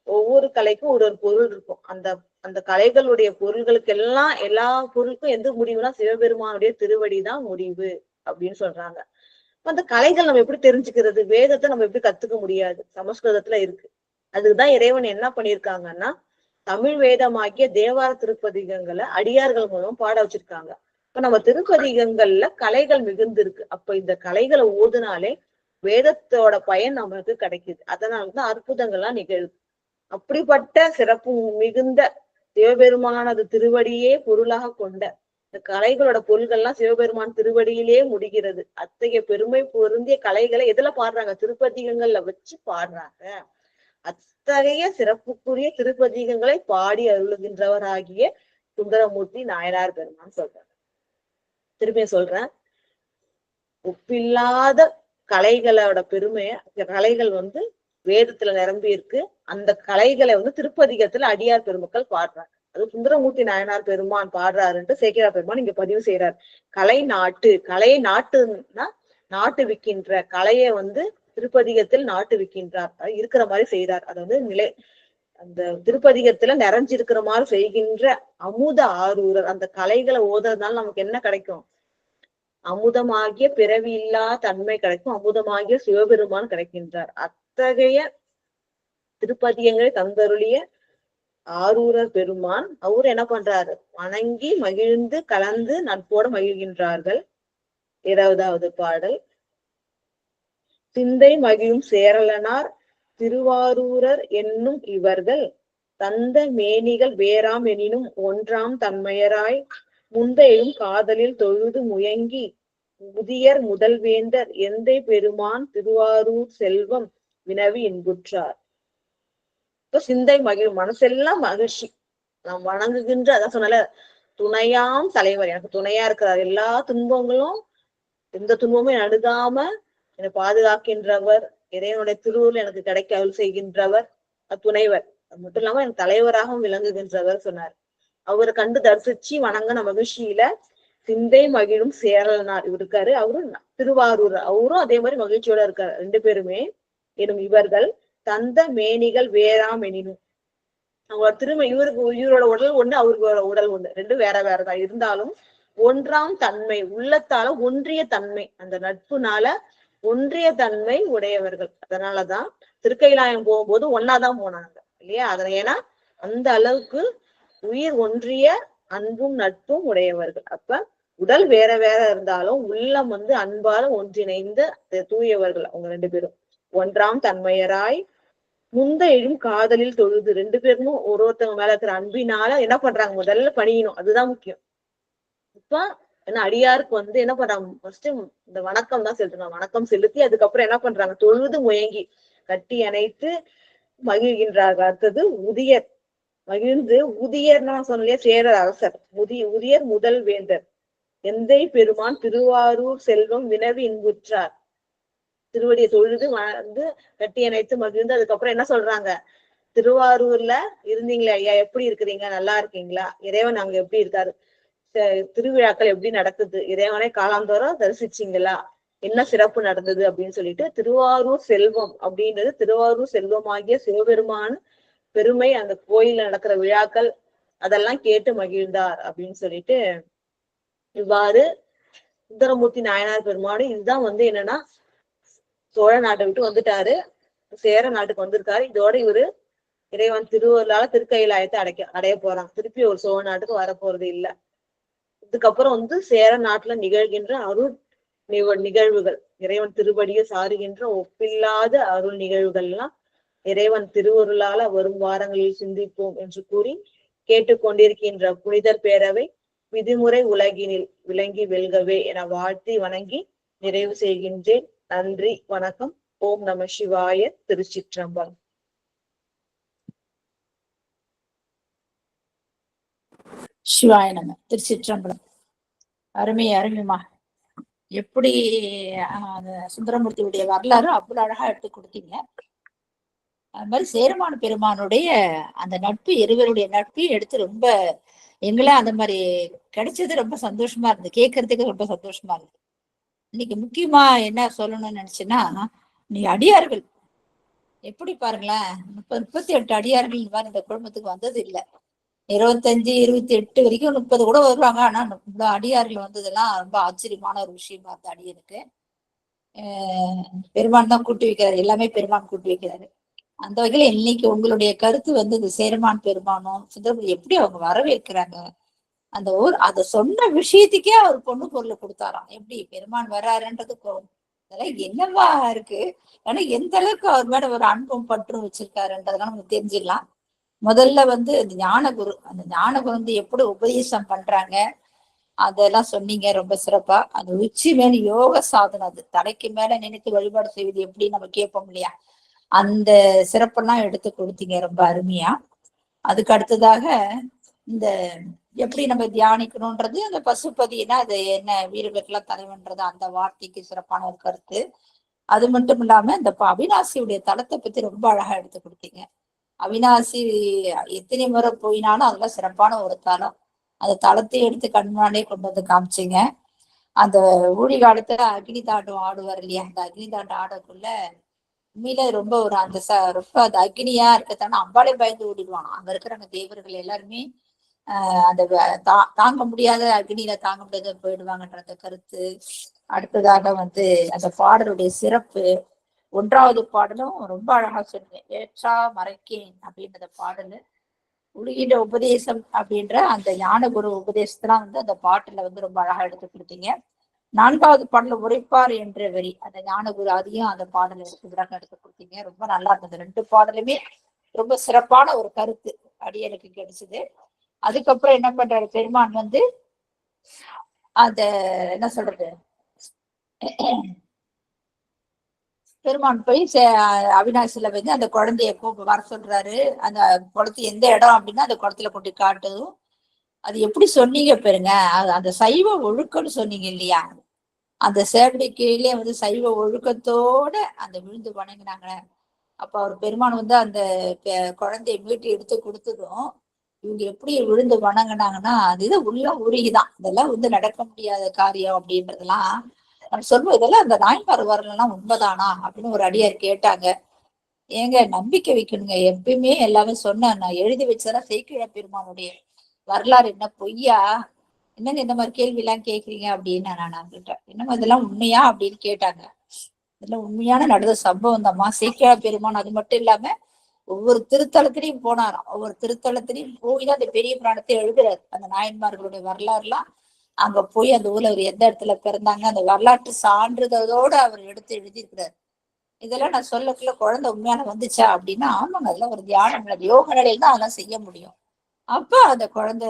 ஒவ்வொரு கலைக்கும் ஒரு பொருள் இருக்கும். அந்த கலைகளுடைய பொருள்களுக்கு எல்லாம் எல்லா பொருளுக்கும் எந்த முடிவுனா சிவபெருமானுடைய திருவடிதான் முடிவு அப்படின்னு சொல்றாங்க. அந்த கலைகள் நம்ம எப்படி தெரிஞ்சுக்கிறது, வேதத்தை நம்ம எப்படி கத்துக்க முடியாது, சமஸ்கிருதத்துல இருக்கு. அதுதான் இறைவன் என்ன பண்ணிருக்காங்கன்னா தமிழ் வேதமாக்கிய தேவார திருப்பதிகங்களை அடியார்கள் மூலம் பாட வச்சிருக்காங்க. இப்ப நம்ம திருப்பதிகங்கள்ல கலைகள் மிகுந்து இருக்கு. அப்ப இந்த கலைகளை ஓதுனாலே வேதத்தோட பயன் நமக்கு கிடைக்குது. அதனாலதான் அற்புதங்கள்லாம் நிகழுது. அப்படிப்பட்ட சிறப்பு மிகுந்த சிவபெருமானது திருவடியே பொருளாக கொண்ட இந்த கலைகளோட பொருள்கள்லாம் சிவபெருமான் திருவடியிலே முடிகிறது. அத்தகைய பெருமை பொருந்திய கலைகளை எதுல பாடுறாங்க, திருப்பதிகங்கள்ல வச்சு பாடுறாங்க. அத்தகைய சிறப்புக்குரிய திருப்பதிகங்களை பாடி அருளுகின்றவராகிய சுந்தரமூர்த்தி நாயனார் பெருமான் சொல்றாங்க. திருப்பி சொல்றேன், ஒப்பில்லாத கலைகளோட பெருமைய கலைகள் வந்து வேதத்துல நிரம்பி இருக்கு. அந்த கலைகளை வந்து திருப்பதிகத்துல அடியார் பெருமக்கள் பாடுறாங்க. அது சுந்தரமூர்த்தி நாயனார் பெருமான் பாடுறாருன்ட்டு சேக்கிழார் பெருமான் இங்க பதிவு செய்யறார். கலையை நாட்டுன்னா நாட்டு விக்கின்ற கலையை வந்து திருப்பதிகத்தில் நாட்டு விக்கின்றார், இருக்கிற மாதிரி செய்தார். அது வந்து அந்த திருப்பதிகத்துல நிறைஞ்சிருக்கிற மாதிரி செய்கின்ற அமுத ஆரூரர். அந்த கலைகளை ஓதுறதுனால நமக்கு என்ன கிடைக்கும், அமுதமாகிய பிறவி இல்லா தன்மை கிடைக்கும், அமுதமாகிய சிவபெருமான் கிடைக்கின்றார். அத்தகைய திருப்பதிகங்களை தந்தருளிய ஆரூரர் பெருமான் அவரு என்ன பண்றாரு, வணங்கி மகிழ்ந்து கலந்து நட்போடு மகிழ்கின்றார்கள். 20வது பாடல். சிந்தை மகிழும் சேரலனார் திருவாரூரர் என்னும் இவர்கள் தந்த மேனிகள் வேறாம் எனினும் ஒன்றாம் தன்மையராய் முந்தையும் காதலில் தொழுது முயங்கி முதியர் முதல்வேந்தர் எந்தை பெருமான் திருவாரூர் செல்வம் வினவி இன்புற்றார். இப்ப சிந்தை மகிழும், மனசெல்லாம் மகிழ்ச்சி. நாம் வணங்குகின்ற, அதான் சொன்னால துணையாம் தலைவர், எனக்கு துணையா இருக்கிறார். எல்லா துன்பங்களும் எந்த துன்பமும் அணுகாம என்னை பாதுகாக்கின்றவர், இறைவனுடைய திருவுருள் எனக்கு கிடைக்க அருள் செய்கின்றவர் துணைவர். அது மட்டும் இல்லாம எனக்கு தலைவராகவும் விளங்குகின்றவர் சொன்னார். அவரை கண்டு தரிசிச்சு வணங்கின மகிழ்ச்சியில சிந்தை மகிழும் சேரலனார் இவர் இருக்காரு. அவரும் திருவாரூர், அவரும் அதே மாதிரி மகிழ்ச்சியோட இருக்காரு. 2 பேருமே எனும் இவர்கள் தந்த மேனிகள் வேறாம் எனினும், அவங்களோட இவரோட உடல் ஒண்ணு, அவருக்கு உடல் ஒண்ணு, 2 வேற வேறதான் இருந்தாலும் ஒன்றாம் தன்மை, உள்ளத்தால ஒன்றிய தன்மை, அந்த நட்புனால ஒன்றிய தன்மை உடையவர்கள். அதனாலதான் திருக்கைலாயம் போகும்போது ஒன்னாதான் போனாங்க இல்லையா. அதனால ஏன்னா அந்த அளவுக்கு உயிர் ஒன்றிய அன்பும் நட்பும் உடையவர்கள். அப்ப உடல் வேற வேற இருந்தாலும் உள்ளம் வந்து அன்பால ஒன்றிணைந்த தூயவர்கள் அவங்க 2 பேரும். ஒன்றாம் தன்மையராய் முந்தையும் காதலில் தொழுது, 2 பேரும் ஒருத்தவங்க மேல இருக்கிற அன்பினால என்ன பண்றாங்க, முதல்ல பணியணும், அதுதான் முக்கியம். இப்ப ஏன்னா அடியாருக்கு வந்து என்ன பண்றாங்க, ஃபர்ஸ்ட் இந்த வணக்கம் தான் செலுத்தணும். வணக்கம் செலுத்தி அதுக்கப்புறம் என்ன பண்றாங்க, தொழுது முயங்கி கட்டி அணைத்து மகிழ்கின்றார்கள். அடுத்தது உதியர் மகிழ்ந்து, உதியர்னா சொன்னலையே சேரர் அரசர், உதியர் முதல் வேந்தர் எந்தை பெருமான் திருவாரூர் செல்வம் வினவி இன்புற்றார். திருவடியை தொழுது வந்து கட்டி அணைத்து மகிழ்ந்து, அதுக்கப்புறம் என்ன சொல்றாங்க, திருவாரூர்ல இருந்தீங்களா ஐயா, எப்படி இருக்கிறீங்க, நல்லா இருக்கீங்களா, இறைவன் அங்க எப்படி இருக்காரு, திருவிழாக்கள் எப்படி நடக்குது, இறைவனை காலாந்தோறும் தரிசிச்சிங்களா, என்ன சிறப்பு நடந்தது அப்படின்னு சொல்லிட்டு திருவாரூர் செல்வம் அப்படின்றது திருவாரூர் செல்வமாகிய சிவபெருமான் பெருமை, அந்த கோயில்ல நடக்கிற விழாக்கள் அதெல்லாம் கேட்டு மகிழ்ந்தார் அப்படின்னு சொல்லிட்டு இவ்வாறு சுந்தரமூர்த்தி நாயனார் பெருமாடு இதுதான் வந்து என்னன்னா சோழ நாட்டை விட்டு வந்துட்டாரு, சேர நாட்டுக்கு வந்திருக்காரு. இதோட இவரு இறைவன் திருவருளால திருக்கையிலாயத்தை அடைய போறாங்க. திருப்பி ஒரு சோழ நாட்டுக்கு வரப்போறது இல்ல. இதுக்கப்புறம் வந்து சேர நாட்டுல நிகழ்கின்ற அருள் நிகழ்வுகள், இறைவன் திருவடியை சாருகின்ற ஒப்பில்லாத அருள் நிகழ்வுகள் எல்லாம் இறைவன் திருவருளால வரும் வாரங்களில் சிந்திப்போம் என்று கூறி கேட்டுக்கொண்டிருக்கின்ற புனிதர் பேரவை விதிமுறை உலகினில் விளங்கி வெல்கவே என வாழ்த்தி வணங்கி நிறைவு செய்கின்றேன். நன்றி, வணக்கம். ஓம் நம சிவாய. திருச்சிற்றம்பலம். சிவாய நம. திருச்சிற்றம்பலம். அருமைமா. எப்படி சுந்தரமூர்த்தியுடைய வரலாறு அவ்வளவு அழகா எடுத்து கொடுத்தீங்க. அது மாதிரி சேரமான பெருமானுடைய அந்த நட்பு, இருவருடைய நட்பு எடுத்து ரொம்ப எங்களே அந்த மாதிரி கிடைச்சது ரொம்ப சந்தோஷமா இருந்தது, கேட்கறதுக்கு ரொம்ப சந்தோஷமா இருந்தது. இன்னைக்கு முக்கியமா என்ன சொல்லணும்னு நினைச்சேன்னா, நீ அடியார்கள் எப்படி பாருங்களேன், 38 அடியார்கள் இந்த மாதிரி இந்த குடும்பத்துக்கு வந்தது இல்லை. 25, 28 வரைக்கும் 30 கூட வருவாங்க. ஆனா இவ்வளவு அடியார்கள் வந்ததெல்லாம் ரொம்ப ஆச்சரியமான ஒரு விஷயமா இருந்த அடியனுக்கு. பெருமான் தான் கூட்டி வைக்கிறாரு, எல்லாமே பெருமான் கூட்டி வைக்கிறாரு. அந்த வகையில இன்னைக்கு உங்களுடைய கருத்து வந்து இந்த சேரமான் பெருமானும் சுந்தரபுரி எப்படி அவங்க வரவேற்கிறாங்க, அந்த அதை சொன்ன விஷயத்துக்கே அவர் பொண்ணு பொருள் கொடுத்தாராம். எப்படி பெருமான் வர்றாருன்றது அதெல்லாம் என்னவா இருக்கு. ஆனா எந்த அளவுக்கு அவர் மேல ஒரு அன்பும் பற்றும் வச்சிருக்காருன்றதெல்லாம் நம்ம தெரிஞ்சிடலாம். முதல்ல வந்து அந்த ஞானகுரு வந்து எப்படி உபதேசம் பண்றாங்க அதெல்லாம் சொன்னீங்க ரொம்ப சிறப்பா. அந்த உச்சி மேல யோக சாதனை, அது தலைக்கு மேல நினைத்து வழிபாடு செய்வது எப்படி நம்ம கேட்போம் இல்லையா, அந்த சிறப்பெல்லாம் எடுத்து கொடுத்தீங்க ரொம்ப அருமையா. அதுக்கு அடுத்ததாக இந்த எப்படி நம்ம தியானிக்கணும்ன்றது, அந்த பசுபதினா அது என்ன, வீரர்களுக்கெல்லாம் தலைவன்றது, அந்த வார்த்தைக்கு சிறப்பான ஒரு கருத்து. அது மட்டும் இல்லாம இந்த அவினாசியுடைய தலத்தை பத்தி ரொம்ப அழகா எடுத்து கொடுத்தீங்க. அவினாசி எத்தனை முறை போயினாலும் அதெல்லாம் சிறப்பான ஒரு தலம். அந்த தலத்தை எடுத்து கண்முன்னாலே கொண்டு வந்து காமிச்சிங்க. அந்த ஊழி காலத்துல அக்னி தாண்டம் ஆடுவார் இல்லையா, அந்த அக்னி தாண்டம் ஆடக்குள்ள உண்மையில ரொம்ப ஒரு அந்த ரொம்ப அந்த அக்னியா இருக்கத்தானே அம்பாலே பயந்து ஓடிடுவாங்க. அங்க இருக்கிற அந்த தேவர்கள் எல்லாருமே அந்த தாங்க முடியாத அக்னியில தாங்க முடியாத போயிடுவாங்கன்ற அந்த கருத்து. அடுத்ததாக வந்து அந்த பாடலுடைய சிறப்பு, 1வது பாடலும் ரொம்ப அழகா சொன்னீங்க. ஏற்றா மறைக்கேன் அப்படின்ற பாடலு, உலகின்ற உபதேசம் அப்படின்ற அந்த ஞானகுரு உபதேசத்தெல்லாம் வந்து அந்த பாட்டுல வந்து ரொம்ப அழகா எடுத்து கொடுத்தீங்க. 4வது பாடல உரைப்பார் என்ற வரி, அந்த ஞானகுரு அதையும் அந்த பாடலை எடுத்து கொடுத்தீங்க. ரொம்ப நல்லா இருந்தது. 2 பாடலுமே ரொம்ப சிறப்பான ஒரு கருத்து அடியனுக்கு கிடைச்சது. அதுக்கப்புறம் என்ன பண்றாரு பெருமான் வந்து அந்த என்ன சொல்றது, பெருமான் போய் அவினாசில வந்து அந்த குழந்தைய வர சொல்றாரு. அந்த குளத்து எந்த இடம் அப்படின்னா அந்த குளத்துல கொண்டு காட்டுதும். அது எப்படி சொன்னீங்க பாருங்க, அந்த சைவ ஒழுக்கம்னு சொன்னீங்க இல்லையா, அந்த சேவடி கீழே வந்து சைவ ஒழுக்கத்தோட அந்த விழுந்து வணங்கினாங்க. அப்ப அவர் பெருமான் வந்து அந்த குழந்தைய மீட்டு எடுத்து கொடுத்ததும் இவங்க எப்படி விழுந்து வணங்கினாங்கன்னா, அது இது உள்ள உருகிதான். இதெல்லாம் வந்து நடக்க முடியாத காரியம் அப்படின்றதெல்லாம் நம்ம சொல்லுவோம். இதெல்லாம் அந்த நாயன்மார் வரலாம் உண்மைதானா அப்படின்னு ஒரு அடியார் கேட்டாங்க. ஏங்க நம்பிக்கை வைக்கணுங்க, எப்பயுமே எல்லாமே சொன்ன நான் எழுதி வச்சதெல்லாம் சேக்கிழ பெருமானுடைய வரலாறு என்ன பொய்யா, என்னங்க இந்த மாதிரி கேள்வி எல்லாம் கேக்குறீங்க அப்படின்னு நான் அவங்ககிட்ட, என்னங்க இதெல்லாம் உண்மையா அப்படின்னு கேட்டாங்க. இதெல்லாம் உண்மையான நடந்த சம்பவம் தான்மா சேக்கிழ பெருமான். அது மட்டும் இல்லாம ஒவ்வொரு திருத்தலத்திலையும் போனாராம். ஒவ்வொரு திருத்தலத்திலையும் போய் அந்த பெரிய புராணத்தை எழுதுறாரு. அந்த நாயன்மார்களுடைய வரலாறு எல்லாம் அங்க போய் அந்த ஊர்ல அவர் எந்த இடத்துல பிறந்தாங்க அந்த வரலாற்று சான்றிதழோட அவர் எடுத்து எழுதியிருக்கிறார். இதெல்லாம் நான் சொல்லக்குள்ள குழந்தை உண்மையான வந்துச்சா அப்படின்னா, ஆமாங்க அதெல்லாம் ஒரு தியானம் யோக நிலையில தான் அதெல்லாம் செய்ய முடியும். அப்ப அந்த குழந்தை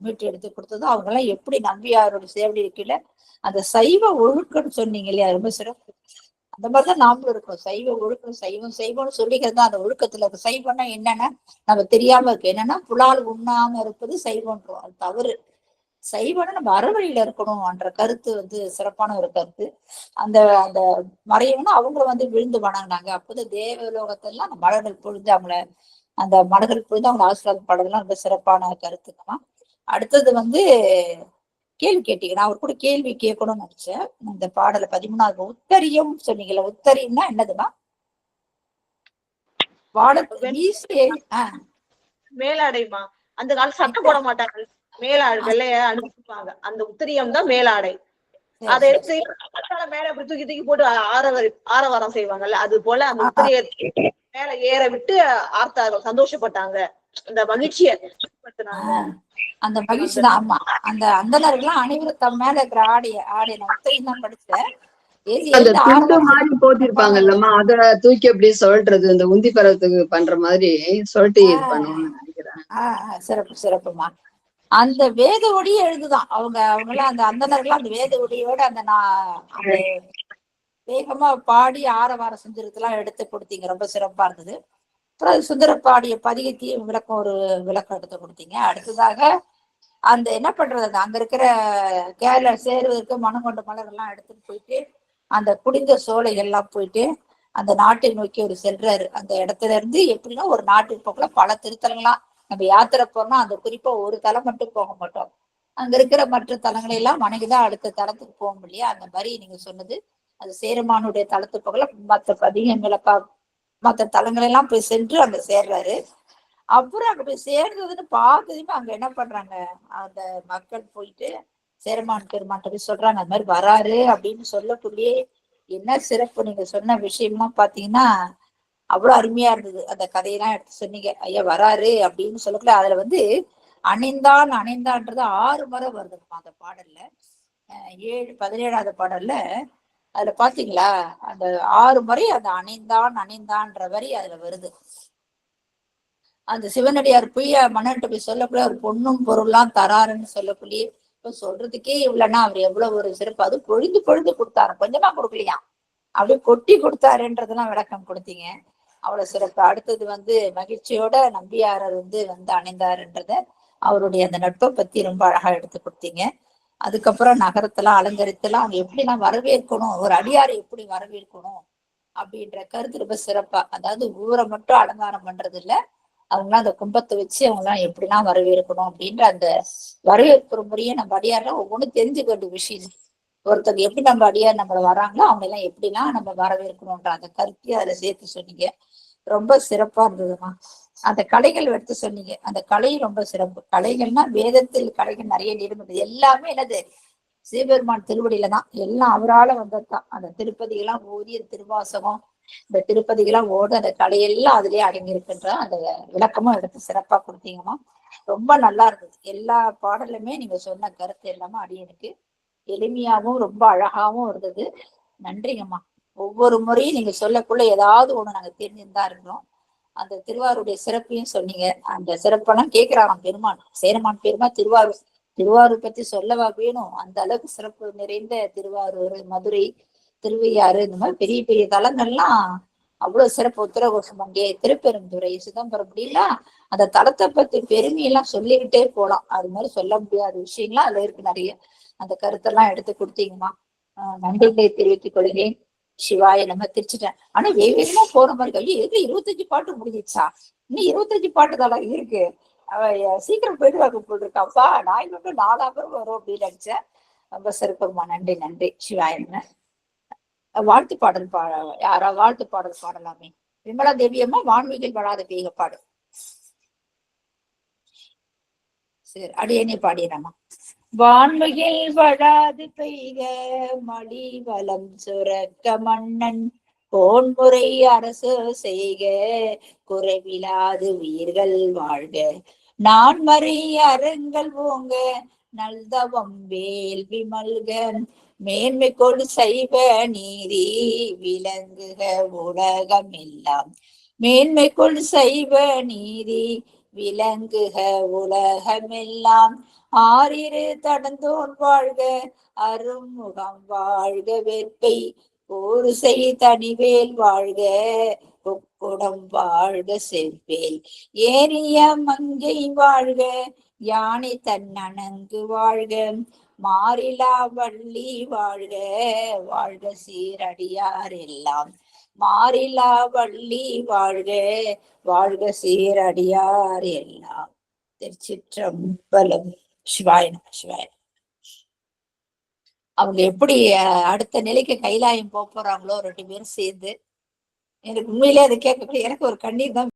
மீட்டு எடுத்து கொடுத்ததும் அவங்க எல்லாம் எப்படி நம்பியாரோட சேவடி கீழே அந்த சைவ ஒழுக்கம்னு சொன்னீங்க இல்லையா, ரொம்ப சிறப்பு. அந்த மாதிரிதான் நாமளும் இருக்கோம். சைவ ஒழுக்கம், சைவம் செய்வோம்னு சொல்லிக்கிறது தான் அந்த ஒழுக்கத்துல இருக்கு. சைவம்னா என்னன்னா நம்ம தெரியாம இருக்கு. என்னன்னா புலால் உண்ணாம இருப்பது சைவம்ன்றோம், அது தவறு. சைவம்னா நம்ம அறவழியில இருக்கணும்ன்ற கருத்து வந்து சிறப்பான ஒரு கருத்து. அந்த அந்த மறையவனா அவங்கள வந்து விழுந்து வணங்கினாங்க. அப்போதான் தேவலோகத்தெல்லாம் அந்த மலர்கள் பொழுது அவங்கள அந்த மலர்கள் பொழுது அவங்க ஆசீர்வாதம் படுறதுலாம் ரொம்ப சிறப்பான கருத்துக்கலாம். அடுத்தது வந்து கேள்வி கேட்டீங்க. நான் ஒரு கூட கேள்வி கேட்கணும்னு நினைச்சேன். இந்த பாடல 13வது உத்தரியம் சொன்னீங்கல்ல, உத்தரியம்னா என்னதுன்னா மேலாடைமா. அந்த காலம் சட்டை போட மாட்டாங்க, மேலாடை வெள்ளைய அனுப்பிப்பாங்க. அந்த உத்திரியம் தான் மேலாடை. அதை எடுத்து மேல அப்படி தூக்கி தூக்கி போட்டு ஆரவாரம் செய்வாங்கல்ல, அது போல அந்த உத்திரியத்தை மேல ஏற விட்டு ஆர்த்தார்கள், சந்தோஷப்பட்டாங்க, அந்த மகிழ்ச்சியை அந்த மகிழ்ச்சி தான். ஆமா, அந்த அந்தனர்கள்லாம் அனைவரும் தம் மேல இருக்கிற ஆடைய நான் உத்தரியம் தான் படிச்சேன். அந்த துண்டு மாதிரி போட்டிருப்பாங்கல்லம்மா, அத தூக்கி அப்படியே சொல்றது, இந்த உந்தி பருவத்துக்கு பண்ற மாதிரி சொல்லிட்டு இது பண்ணுவோம்னு நினைக்கிறேன். சிறப்பு சிறப்புமா. அந்த வேத ஒடியை எழுதுதான் அவங்கெல்லாம் அந்த அந்தனர்கள்லாம் அந்த வேத ஒடியோட அந்த அந்த வேகமா பாடி ஆரவாரம் செஞ்சிருக்கெல்லாம் எடுத்து கொடுத்தீங்க, ரொம்ப சிறப்பா இருந்தது. அப்புறம் சுந்தர பாடிய பதிகத்தையும் விளக்கம் எடுத்து கொடுத்தீங்க. அடுத்ததாக அந்த என்ன பண்றது, அங்க இருக்கிற கேரள சேருவதற்கு மனம் கொண்ட மலர்கள்லாம் எடுத்துட்டு போயிட்டு அந்த குடிந்த சோலைகள்லாம் போயிட்டு அந்த நாட்டை நோக்கி ஒரு செல்றாரு. அந்த இடத்துல இருந்து எப்படின்னா ஒரு நாட்டுக்கு போகல பல திருத்தலங்களாம். நம்ம யாத்திரை போறோம்னா அந்த குறிப்பா ஒரு தலம் மட்டும் போக மாட்டோம், அங்க இருக்கிற மற்ற தலங்களை எல்லாம் வணங்கிதான் அடுத்த தலத்துக்கு போக முடியும். அந்த மாதிரி நீங்க சொன்னது அது சேரமானுடைய தலத்துக்கு போகல மற்ற பதிகங்களை மற்ற தலங்களை எல்லாம் போய் சென்று அங்க சேர்றாரு. அப்புறம் அங்க போய் சேர்ந்ததுன்னு பார்த்ததுமே அங்க என்ன பண்றாங்க, அந்த மக்கள் போயிட்டு சேரமான் பெருமான் போய் சொல்றாங்க, அந்த மாதிரி வராரு அப்படின்னு சொல்லக்குள்ளேயே என்ன சிறப்பு. நீங்க சொன்ன விஷயம்லாம் பாத்தீங்கன்னா அவ்வளவு அருமையா இருந்தது. அந்த கதையெல்லாம் எடுத்து சொன்னீங்க. ஐயா வராரு அப்படின்னு சொல்லக்குள்ள அதுல வந்து அணைந்தான்றது 6 முறை வருதுமா அந்த பாடல்ல. 17வது பாடல்ல அதுல பாத்தீங்களா, அந்த 6 முறை அந்த அணைந்தான்ற வரி அதுல வருது. அந்த சிவனடியார் போய் மன்னர்கிட்ட போய் சொல்லக்குள்ள ஒரு பொண்ணும் பொருள்லாம் தராருன்னு சொல்லக்குள்ளேயே இப்ப சொல்றதுக்கே இவ்வளவுன்னா அவர் எவ்வளவு ஒரு சிறப்பு. அது பொழுது கொடுத்தாரு, கொஞ்சமா கொடுக்கலையா, அப்படியே கொட்டி கொடுத்தாருன்றதெல்லாம் விளக்கம் கொடுத்தீங்க, அவ்வளவு சிறப்பு. அடுத்தது வந்து மகிழ்ச்சியோட நம்பியாரர் வந்து அணைந்தாருன்றத அவருடைய அந்த நட்பை பத்தி ரொம்ப அழகா எடுத்து கொடுத்தீங்க. அதுக்கப்புறம் நகரத்தெல்லாம் அலங்கரித்தெல்லாம் அவங்க எப்படிலாம் வரவேற்கணும், ஒரு அடியாரை எப்படி வரவேற்கணும் அப்படின்ற கருத்து ரொம்ப சிறப்பா. அதாவது ஊரை மட்டும் அலங்காரம் பண்றது இல்ல, அவங்களாம் அந்த கும்பத்தை வச்சு அவங்களாம் எப்படிலாம் வரவேற்கணும் அப்படின்ற அந்த வரவேற்பு முறையை நம்ம அடியாரெல்லாம் ஒவ்வொன்றும் தெரிஞ்சுக்க வேண்டிய விஷயம். ஒருத்தர் எப்படி நம்ம அடியார் நம்மள வராங்களோ அவங்க எல்லாம் எப்படிலாம் நம்ம வரவேற்கணும்ன்ற அந்த கருத்தையும் அதுல சேர்த்து சொன்னீங்க, ரொம்ப சிறப்பா இருந்ததுமா. அந்த கலைகள் எடுத்து சொன்னீங்க, அந்த கலை ரொம்ப சிறப்பு. கலைகள்னா வேதத்தில் கலைகள் நிறைய நிரம்புது, எல்லாமே என்னது சிவபெருமான் திருவடியில தான், எல்லாம் அவரால வந்ததுதான். அந்த திருப்பதிகள்லாம் ஓதிய திருவாசகம், இந்த திருப்பதிகள்லாம் ஓடு அந்த கலையெல்லாம் அதுலயே அடங்கி இருக்குன்ற அந்த விளக்கமும் எடுத்து சிறப்பா கொடுத்தீங்கம்மா, ரொம்ப நல்லா இருந்தது. எல்லா பாடலுமே நீங்க சொன்ன கருத்து எல்லாமே அடியனுக்கு எளிமையாவும் ரொம்ப அழகாவும் இருந்தது. நன்றிங்கம்மா. ஒவ்வொரு முறையும் நீங்க சொல்லக்குள்ள ஏதாவது ஒண்ணு நாங்க தெரிஞ்சுதான் இருக்கிறோம். அந்த திருவாரூருடைய சிறப்பையும் சொன்னீங்க. அந்த சிறப்பெல்லாம் கேட்கிறாராம் பெருமான், சேரமான் பெருமான் திருவாரூர் பத்தி சொல்லவா வேணும், அந்த அளவுக்கு சிறப்பு நிறைந்த திருவாரூர், மதுரை, திருவையாறு, இந்த மாதிரி பெரிய பெரிய தலங்கள்லாம் அவ்வளவு சிறப்பு. உத்தரகோசமங்கை, திருப்பெருந்துறை, சிதம்பரம், அப்படின்னா அந்த தலத்தை பத்தி பெருமையெல்லாம் சொல்லிக்கிட்டே போலாம். அது மாதிரி சொல்ல முடியாத விஷயங்கள்லாம் அதுல இருக்கு நிறைய. அந்த கருத்தெல்லாம் எடுத்து கொடுத்தீங்கம்மா, நன்றிகளை தெரிவித்துக் கொள்கிறேன். சிவாய நம்ம திருச்சிட்டேன். ஆனா வேகமா போற மாதிரி ஐயோ எது 25 பாட்டு முடிஞ்சிச்சா, இன்னும் 25 பாட்டு தான் இருக்கு, சீக்கிரம் போயிடுவாங்க போட்டிருக்காப்பா, நான் இன்னும் 4 வரும் அப்படின்னு நினைச்சேன். ரொம்ப சிறப்புமா, நன்றி நன்றி. சிவாய வாழ்த்து பாடல் யாரா வாழ்த்து பாடல் பாடலாமே. விமலா தேவியம்மா வான்மிகில் வளாத பெய்க பாடு. சரி, அடியனே பாடிடலாமா. வான்மிகில் வளாது பெய்க மலி வளம் சுரக்க மன்னன் கோன்முறை அரசு செய்க குறைவிலாது உயிர்கள் வாழ்க நான்மறை அறங்கள் ஓங்க நல்தவம் வேள்வி மல்க மேன்மை கொடு சைவ நீதி விளங்குக உலகம் எல்லாம் மேன்மை கொடு சைவ நீதி விளங்குக உலகமெல்லாம் ஆறிரு தடந்தோன் வாழ்க அருமுகம் வாழ்க வெற்பை ஒரு செய் தனிவேல் வாழ்க, குடம் வாழ்க செவ்வேல். ஏறிய மங்கை வாழ்க, யானை தன் அணங்கு வாழ்க, மாறிலா வள்ளி வாழ்க, வாழ்க சீரடியார் எல்லாம். மாறிலா வள்ளி வாழ்க, வாழ்க சீரடியார் எல்லாம். திருச்சிற்றம்பலம். சிவாய நம. சிவாய நம. அவங்க எப்படி அடுத்த நிலைக்கு கைலாயம் போறாங்களோ 2 பேரும் சேர்ந்து, எனக்கு உண்மையிலே அதை கேட்கக்கூடிய எனக்கு ஒரு கண்ணீர் தான்